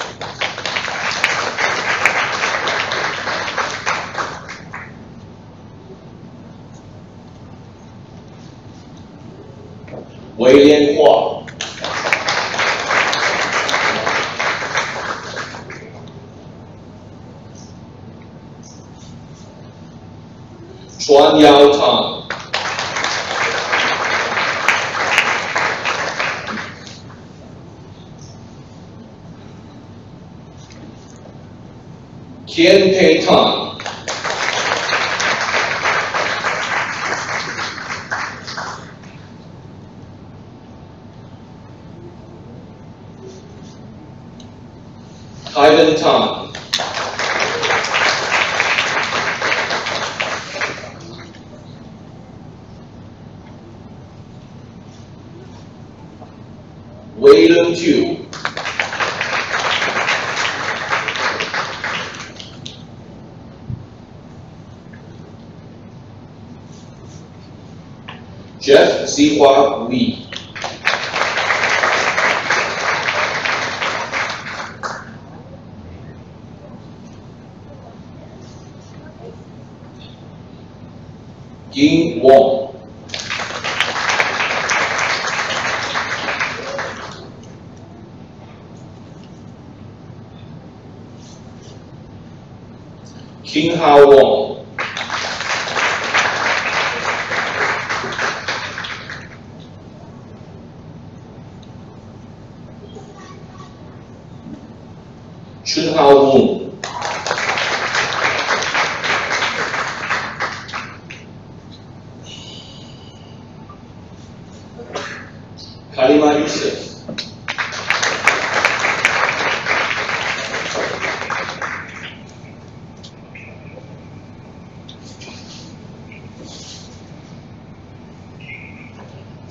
Wei Lian Hua. Chuan Yao Tang. Kian Pei Tang. Ivan Tang. Wei Lung Tu. Jeff Zihua Wee. Ying Wong. King Hao Wong. Chun Hao Wong. Kalima Yusuf.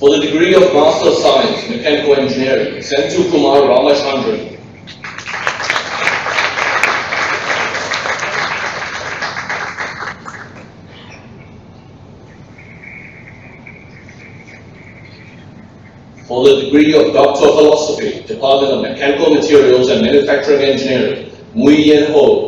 For the degree of Master of Science, Mechanical Engineering, Senthil Kumar Ramachandran. For the degree of Doctor of Philosophy, Department of Mechanical Materials and Manufacturing Engineering, Mui Yen Ho.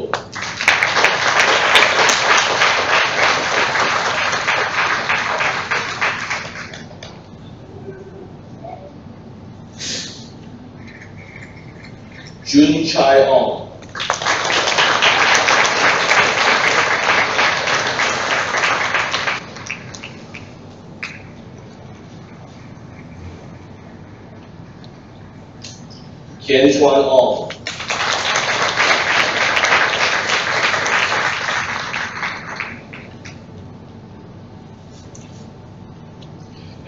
Jun Chai Ong. Kian Chuan Ong.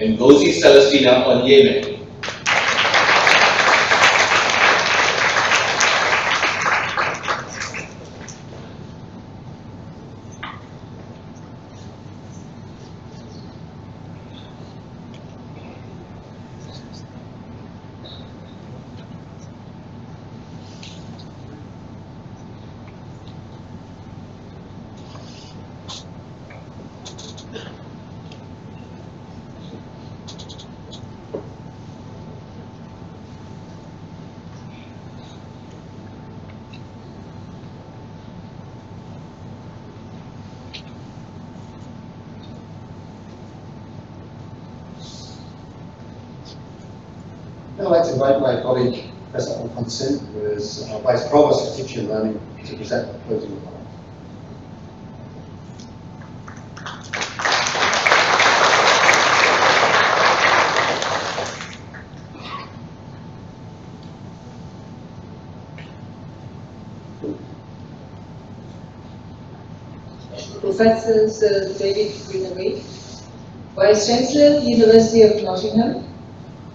And Ngozi Celestina Onyeme. I'd like to invite my colleague, Professor Ong Hun Sin, who is our Vice Provost for Teaching and Learning, to present the closing remarks. Professor Sir David Greenaway, Vice Chancellor, University of Nottingham,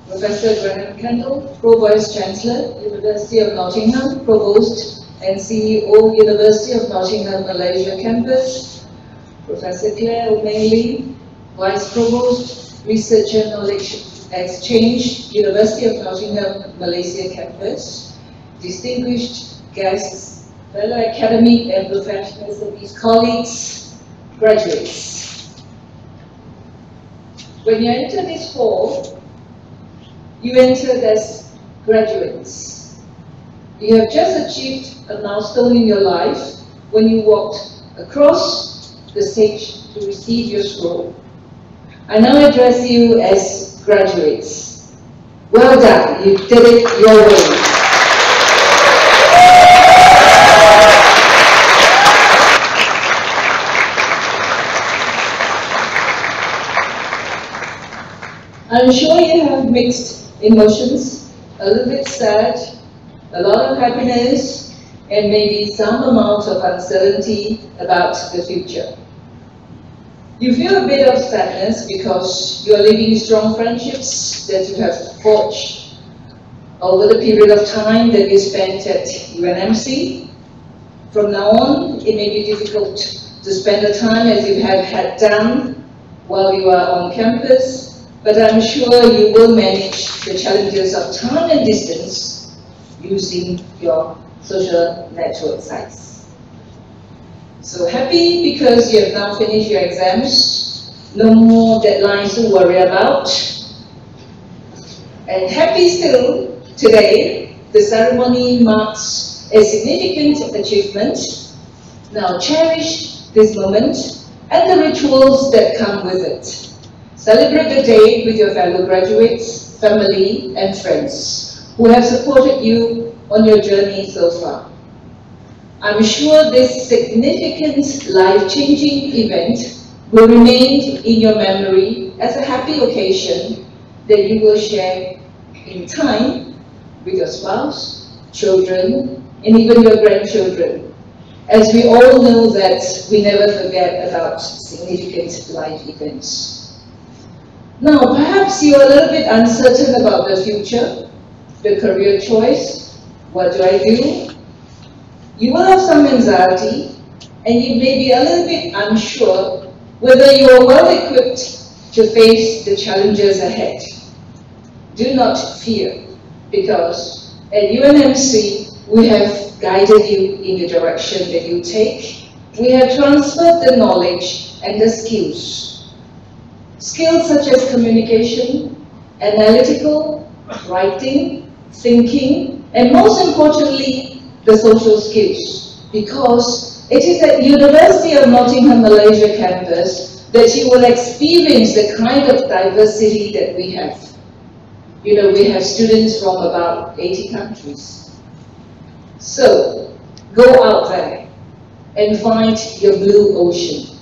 Professor Graham Kendall, Pro-Vice Chancellor, University of Nottingham, Provost and CEO, University of Nottingham, Malaysia Campus, Professor Claire O'Malley, Vice Provost, Research and Knowledge Exchange, University of Nottingham, Malaysia Campus, distinguished guests, fellow academic and professional service colleagues, graduates. When you enter this hall, you entered as graduates. You have just achieved a milestone in your life when you walked across the stage to receive your scroll. I now address you as graduates. Well done, you did it your way. I'm sure you have mixed emotions, a little bit sad, a lot of happiness, and maybe some amount of uncertainty about the future. You feel a bit of sadness because you are leaving strong friendships that you have forged over the period of time that you spent at UNMC. From now on, it may be difficult to spend the time as you have had done while you are on campus, but I'm sure you will manage the challenges of time and distance using your social network sites. So happy because you have now finished your exams, no more deadlines to worry about. And happy still, today, the ceremony marks a significant achievement. Now cherish this moment and the rituals that come with it. Celebrate the day with your fellow graduates, family, and friends who have supported you on your journey so far. I'm sure this significant life-changing event will remain in your memory as a happy occasion that you will share in time with your spouse, children, and even your grandchildren, as we all know that we never forget about significant life events. Now, perhaps you're a little bit uncertain about the future, the career choice, what do I do? You will have some anxiety, and you may be a little bit unsure whether you are well equipped to face the challenges ahead. Do not fear, because at UNMC, we have guided you in the direction that you take. We have transferred the knowledge and the skills. Skills such as communication, analytical, writing, thinking, and most importantly, the social skills. Because it is at University of Nottingham, Malaysia campus that you will experience the kind of diversity that we have. You know, we have students from about 80 countries. So, go out there and find your blue ocean.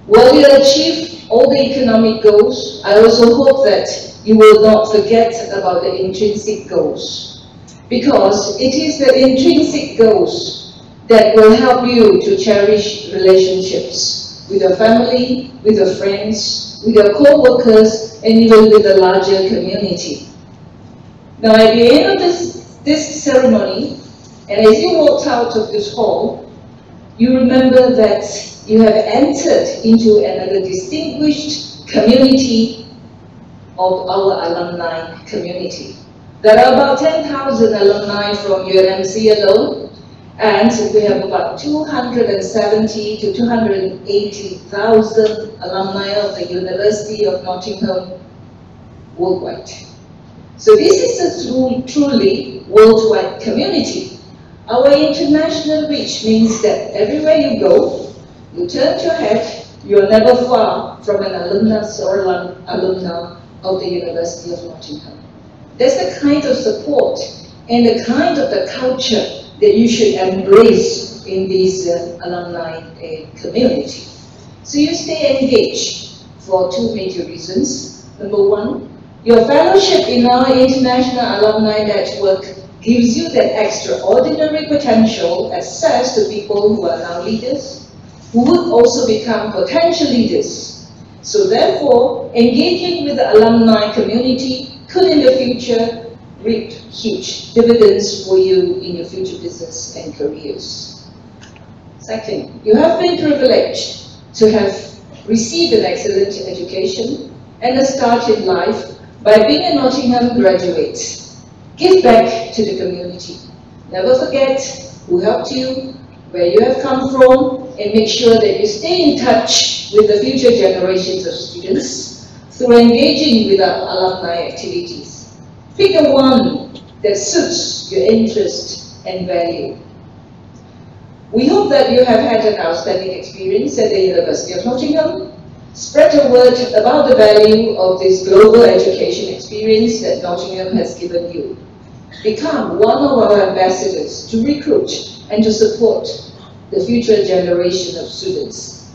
While you achieve all the economic goals, I also hope that you will not forget about the intrinsic goals. because it is the intrinsic goals that will help you to cherish relationships with your family, with your friends, with your co-workers, and even with the larger community. Now, at the end of this ceremony, and as you walked out of this hall, you remember that you have entered into another distinguished community of our alumni community. There are about 10,000 alumni from UNMC alone, and we have about 270 to 280,000 alumni of the University of Nottingham worldwide. So this is a truly worldwide community. Our international reach means that everywhere you go, you turn your head, you're never far from an alumnus or alumna of the University of Nottingham. That's the kind of support and the kind of the culture that you should embrace in this alumni community. So you stay engaged for two major reasons. Number one, your fellowship in our international alumni network gives you that extraordinary potential access to people who are now leaders, who would also become potential leaders. So therefore, engaging with the alumni community could in the future reap huge dividends for you in your future business and careers. Second, you have been privileged to have received an excellent education and a start in life by being a Nottingham graduate. Give back to the community. Never forget who helped you, where you have come from, and make sure that you stay in touch with the future generations of students through engaging with our alumni activities. Pick the one that suits your interest and value. We hope that you have had an outstanding experience at the University of Nottingham. Spread the word about the value of this global education experience that Nottingham has given you. Become one of our ambassadors to recruit and to support the future generation of students.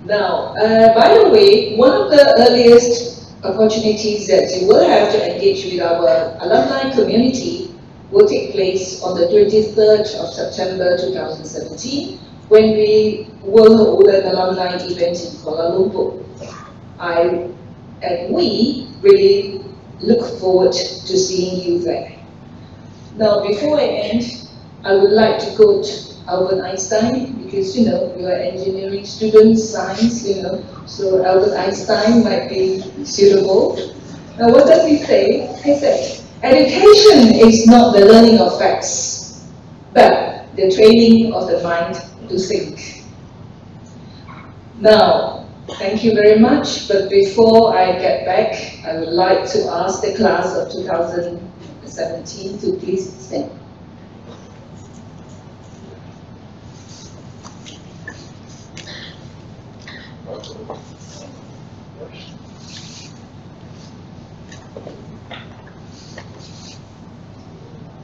Now, by the way, one of the earliest opportunities that you will have to engage with our alumni community will take place on the 23rd of September 2017, when we will hold an alumni event in Kuala Lumpur. We really look forward to seeing you there. Now, before I end, I would like to quote Albert Einstein, because you are engineering students, science, so Albert Einstein might be suitable. Now, what does he say? He said, education is not the learning of facts, but the training of the mind to think. Now, thank you very much, but before I get back, I would like to ask the class of 2017 to please stand.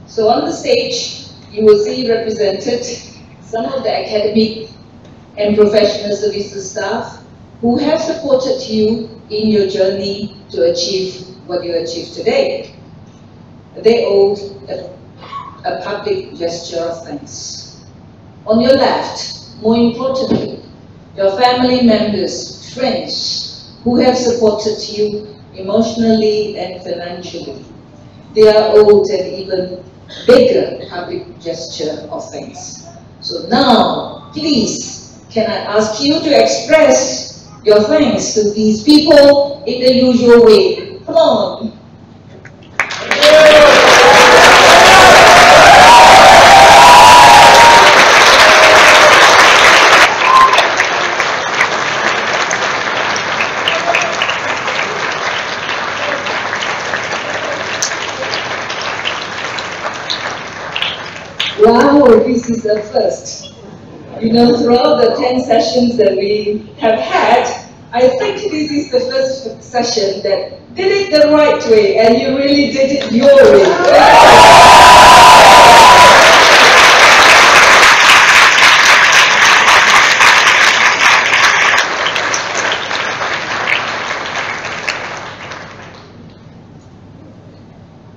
So on the stage, you will see represented some of the academic and professional services staff who have supported you in your journey to achieve what you achieved today. They owe a public gesture of thanks. On your left, more importantly, your family members, friends who have supported you emotionally and financially. They are owed an even bigger public gesture of thanks. So now, please, can I ask you to express your thanks to these people in the usual way? Come on. Wow, this is the first. Throughout the 10 sessions that we have had, I think this is the first session that did it the right way, and you really did it your way.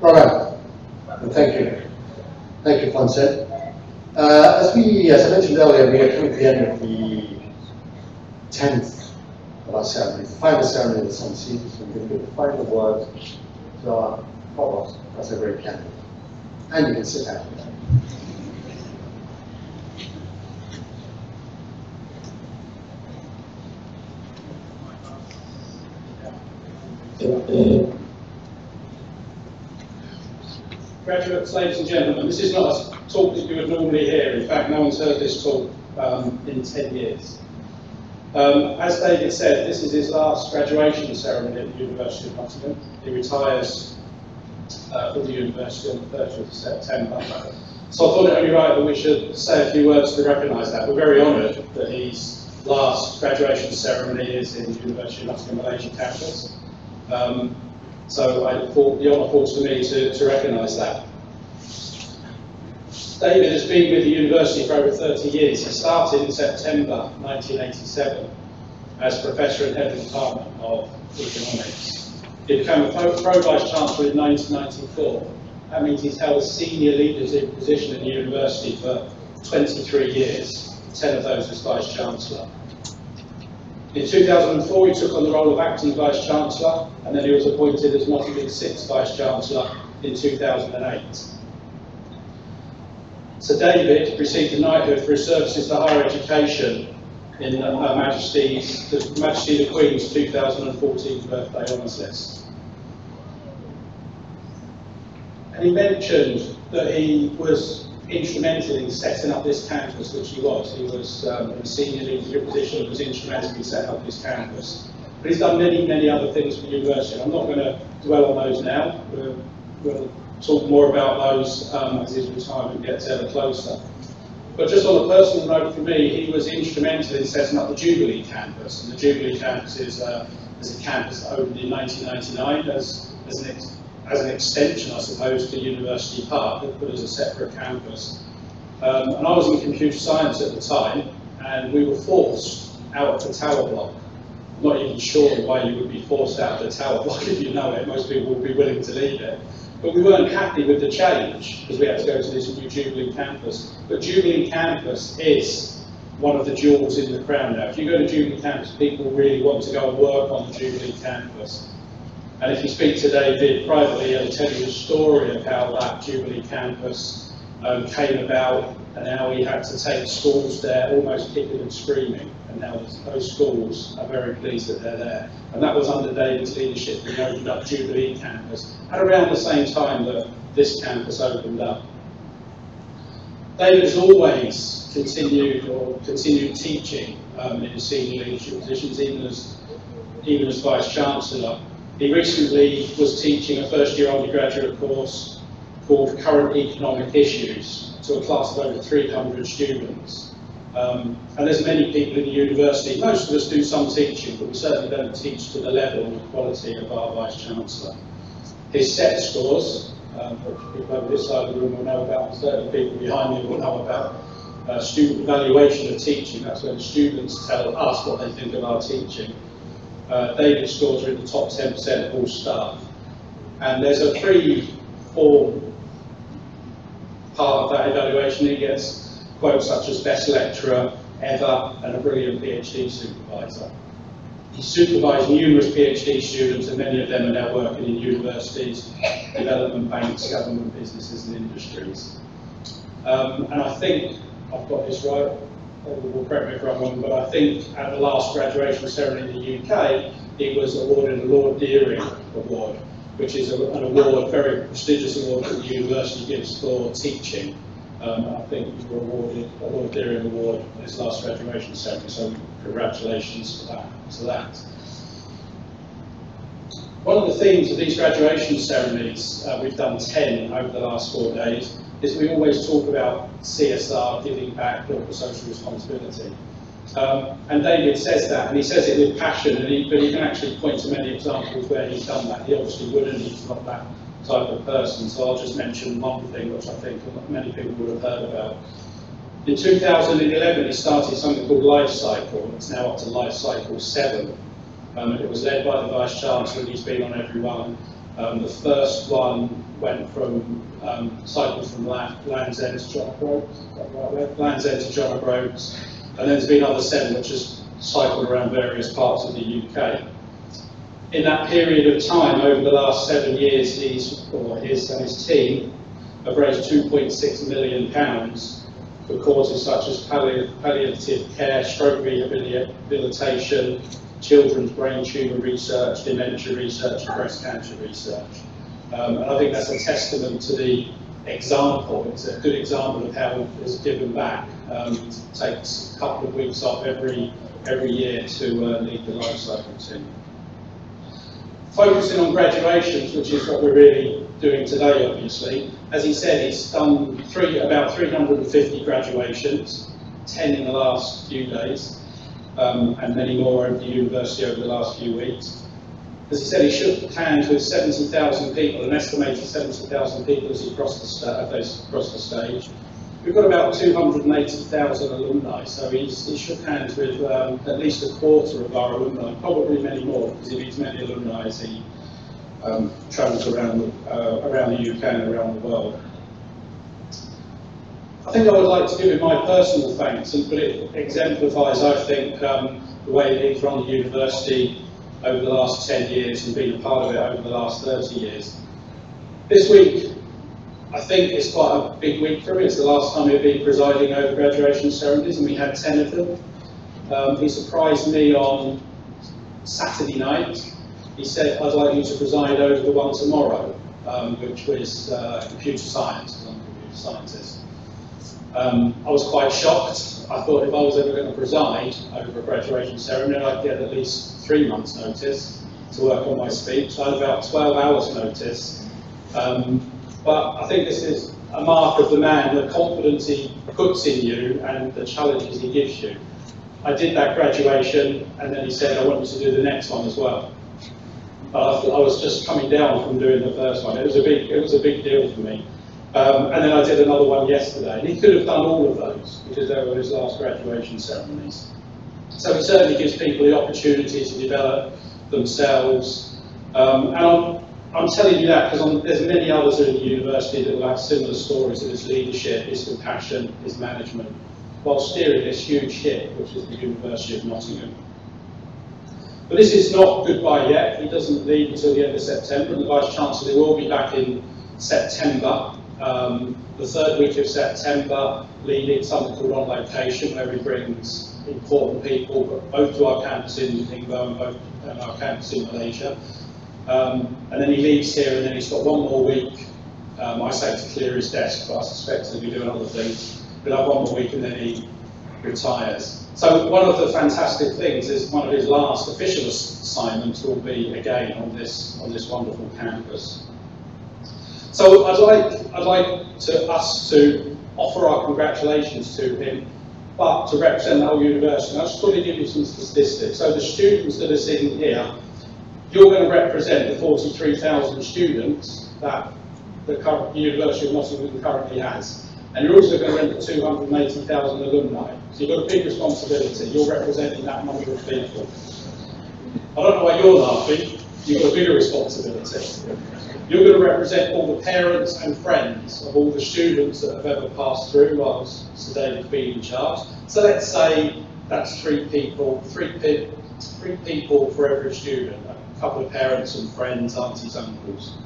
Right, the Thank you. Thank you, Fonse. As I mentioned earlier, we are coming to the end of the 10th of our ceremony, the final ceremony of the summer season. So we're going to give the final word to our provost, Professor Greg Campbell. And you can sit down. Graduates, ladies and gentlemen, this is not a talk that you would normally hear. In fact, no one's heard this talk in 10 years. As David said, this is his last graduation ceremony at the University of Nottingham. He retires from the university on the 30th of September. So I thought it only right that we should say a few words to recognise that. We're very honoured that his last graduation ceremony is in the University of Nottingham Malaysia campus. So I thought the honour falls to me to recognise that. David has been with the university for over 30 years. He started in September 1987 as Professor and Head of the Department of Economics. He became a Pro-Vice Chancellor in 1994. That means he's held a senior leadership position in the university for 23 years, 10 of those as Vice Chancellor. In 2004, he took on the role of Acting Vice Chancellor, and then he was appointed as Nottingham's 6th Vice Chancellor in 2008. So David received a knighthood for his services to higher education in Her Majesty the Queen's 2014 birthday honours list. And he mentioned that he was instrumental in setting up this campus, which he was. He was in a senior leadership position and was instrumental in setting up this campus. But he's done many, many other things for the university. I'm not going to dwell on those now. We'll talk more about those as his retirement gets ever closer. But just on a personal note for me, he was instrumental in setting up the Jubilee campus. And the Jubilee campus is a campus that opened in 1999 as an extension, I suppose, to University Park, but as a separate campus. And I was in computer science at the time, and we were forced out of the tower block. I'm not even sure why you would be forced out of the tower block if you know it. Most people would be willing to leave it. But we weren't happy with the change, because we had to go to this new Jubilee campus. But Jubilee campus is one of the jewels in the crown now. If you go to Jubilee campus, people really want to go and work on the Jubilee campus. And if you speak to David privately, he'll tell you a story of how that Jubilee campus came about, and how he had to take schools there almost kicking and screaming. And now those schools are very pleased that they're there. And that was under David's leadership. We opened up Jubilee campus at around the same time that this campus opened up. David has always continued teaching in his senior leadership positions, even as Vice Chancellor. He recently was teaching a first-year undergraduate course called Current Economic Issues to a class of over 300 students. And there's many people in the university, most of us do some teaching, but we certainly don't teach to the level and the quality of our Vice Chancellor. His set scores, which people over this side of the room will know about, and certainly people behind me will know about, student evaluation of teaching. That's when students tell us what they think of our teaching. David's scores are in the top 10% of all staff. And there's a pre-form part of that evaluation. He gets quotes such as best lecturer ever and a brilliant PhD supervisor. He supervised numerous PhD students, and many of them are now working in universities, development banks, government businesses and industries. And I think I've got this right. Will correct me if I'm wrong, but I think at the last graduation ceremony in the UK, he was awarded a Lord Deering Award, which is an award, very prestigious award that the university gives for teaching. I think you were awarded a Lord Deering Award at his last graduation ceremony, so congratulations to that. One of the themes of these graduation ceremonies, we've done 10 over the last 4 days, is we always talk about CSR, giving back, corporate social responsibility. And David says that, and he says it with passion, but he can actually point to many examples where he's done that. He obviously wouldn't, he's not that type of person, so I'll just mention one thing which I think many people would have heard about. In 2011, he started something called Life Cycle. It's now up to Life Cycle 7. It was led by the Vice Chancellor, and he's been on every one. The first one went from cycled from Land's End to John O'Groats, is that right? Land's End to John O'Groats, and then there's been other 7 which has cycled around various parts of the UK. In that period of time, over the last 7 years, his and his team have raised £2.6 million for causes such as palliative care, stroke rehabilitation, children's brain tumour research, dementia research, and breast cancer research. And I think that's a testament to the example. It's a good example of how it's given back. It takes a couple of weeks off every year to lead the life cycle team. Focusing on graduations, which is what we're really doing today, obviously. As he said, he's done about 350 graduations, 10 in the last few days, and many more at the university over the last few weeks. As he said, he shook hands with 70,000 people, an estimated 70,000 people as he crossed the stage. We've got about 280,000 alumni, so he shook hands with at least a quarter of our alumni, probably many more, because he meets many alumni as he travels around the UK and around the world. I think I would like to give him my personal thanks, but it exemplifies, I think, the way that he's run the university over the last 10 years and been a part of it over the last 30 years. This week, I think it's quite a big week for him. It's the last time he'll be presiding over graduation ceremonies, and we had 10 of them. He surprised me on Saturday night. He said, I'd like you to preside over the one tomorrow, which was computer science, because I'm a computer scientist. I was quite shocked. I thought if I was ever going to preside over a graduation ceremony, I'd get at least 3 months' notice to work on my speech. I had about 12 hours' notice. But I think this is a mark of the man, the confidence he puts in you and the challenges he gives you. I did that graduation, and then he said, I want you to do the next one as well. I was just coming down from doing the first one. It was a big deal for me. And then I did another one yesterday, and he could have done all of those because they were his last graduation ceremonies. So it certainly gives people the opportunity to develop themselves. And I'm telling you that because there's many others in the university that will have similar stories of his leadership, his compassion, his management, while steering this huge ship, which is the University of Nottingham. But this is not goodbye yet. He doesn't leave until the end of September, and the Vice-Chancellor will be back in September. The 3rd week of September, leading something called On Location, where he brings important people, both to our campus in England and our campus in Malaysia. And then he leaves here, and then he's got 1 more week. I say to clear his desk, but I suspect he'll be doing other things. He'll have 1 more week, and then he retires. So one of the fantastic things is one of his last official assignments will be again on this wonderful campus. So I'd like us to offer our congratulations to him, but to represent the whole university. I'll just want to give you some statistics. So the students that are sitting here, you're going to represent the 43,000 students that the University of Nottingham currently has. And you're also going to represent the 280,000 alumni. So you've got a big responsibility. You're representing that number of people. I don't know why you're laughing. You've got a bigger responsibility. You're going to represent all the parents and friends of all the students that have ever passed through whilst Sir David's been in charge. So let's say that's 3 people for every student, a couple of parents and friends, aunties, uncles.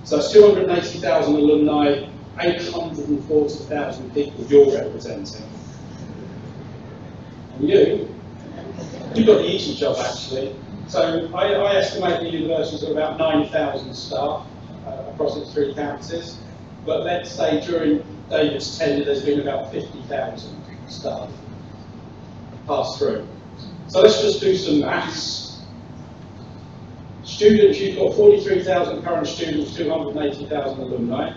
So it's 280,000 alumni, 840,000 people you're representing. And you've got the easy job actually. So I estimate the university's got about 9,000 staff across its 3 campuses. But let's say during David's tenure there's been about 50,000 staff pass through. So let's just do some maths. Students, you've got 43,000 current students, 280,000 alumni.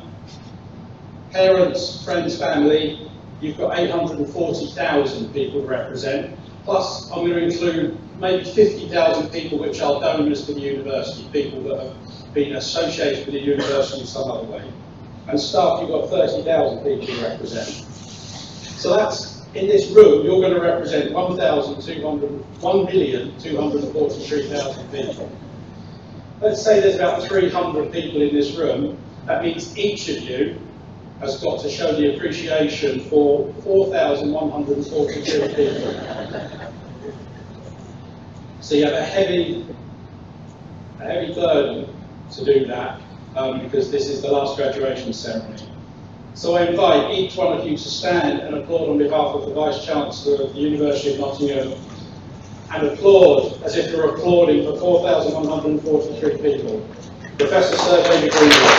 Parents, friends, family, you've got 840,000 people to represent. Plus, I'm going to include maybe 50,000 people which are donors to the university, people that have been associated with the university in some other way. And staff, you've got 30,000 people to represent. So that's, in this room, you're going to represent 1,243,000 people. let's say there's about 300 people in this room. That means each of you has got to show the appreciation for 4,143 people. So you have a heavy burden to do that, because this is the last graduation ceremony. So I invite each one of you to stand and applaud on behalf of the Vice-Chancellor of the University of Nottingham, and applaud as if you're applauding for 4,143 people. Professor Sir David Greenwood.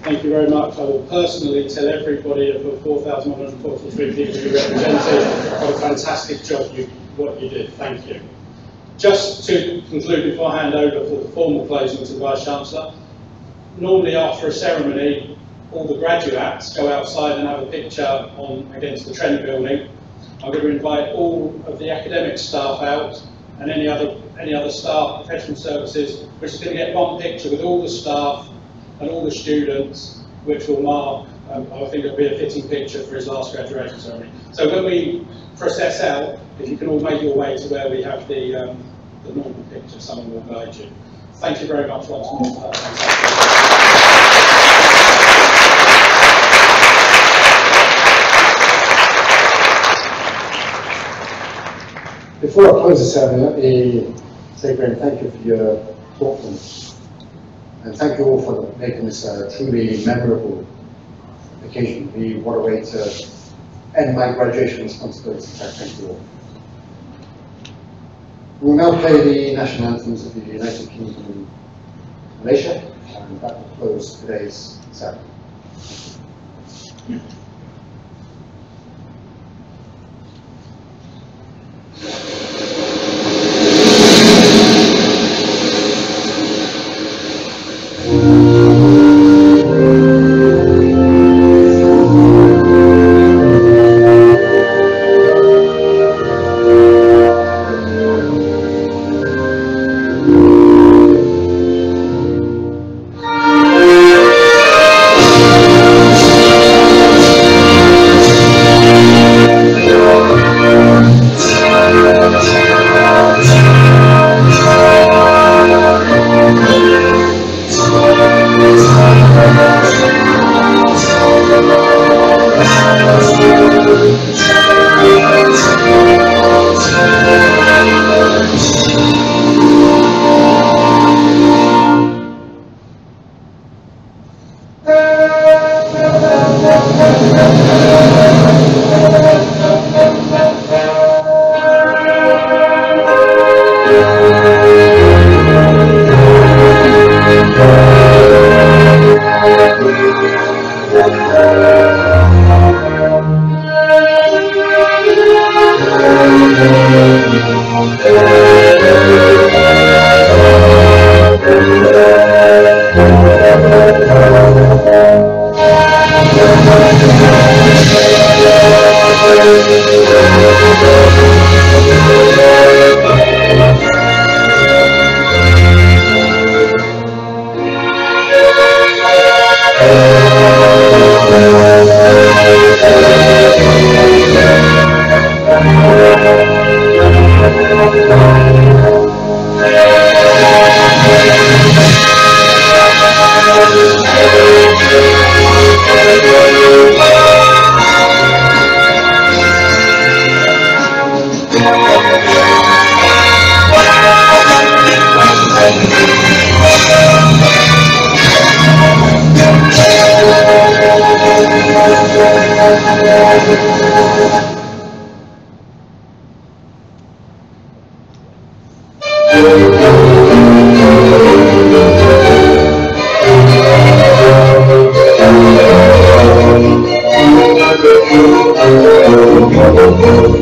Thank you very much. I will personally tell everybody of the 4,143 people you represented what a fantastic job what you did. Thank you. Just to conclude before I hand over for the formal closing to the Vice-Chancellor, normally after a ceremony, all the graduates go outside and have a picture against the Trent building. I'm going to invite all of the academic staff out, and any other staff, professional services, which is going to get one picture with all the staff and all the students, which will mark, I think it'll be a fitting picture for his last graduation ceremony. So when we process out, if you can all make your way to where we have the normal picture, someone will guide you. Thank you very much once more. Before I close the ceremony, let me say, Graham, thank you for your thoughtfulness. And thank you all for making this a truly memorable occasion. What a way to end my graduation responsibilities. Thank you all. We will now play the national anthems of the United Kingdom and Malaysia, and that will close today's ceremony. you.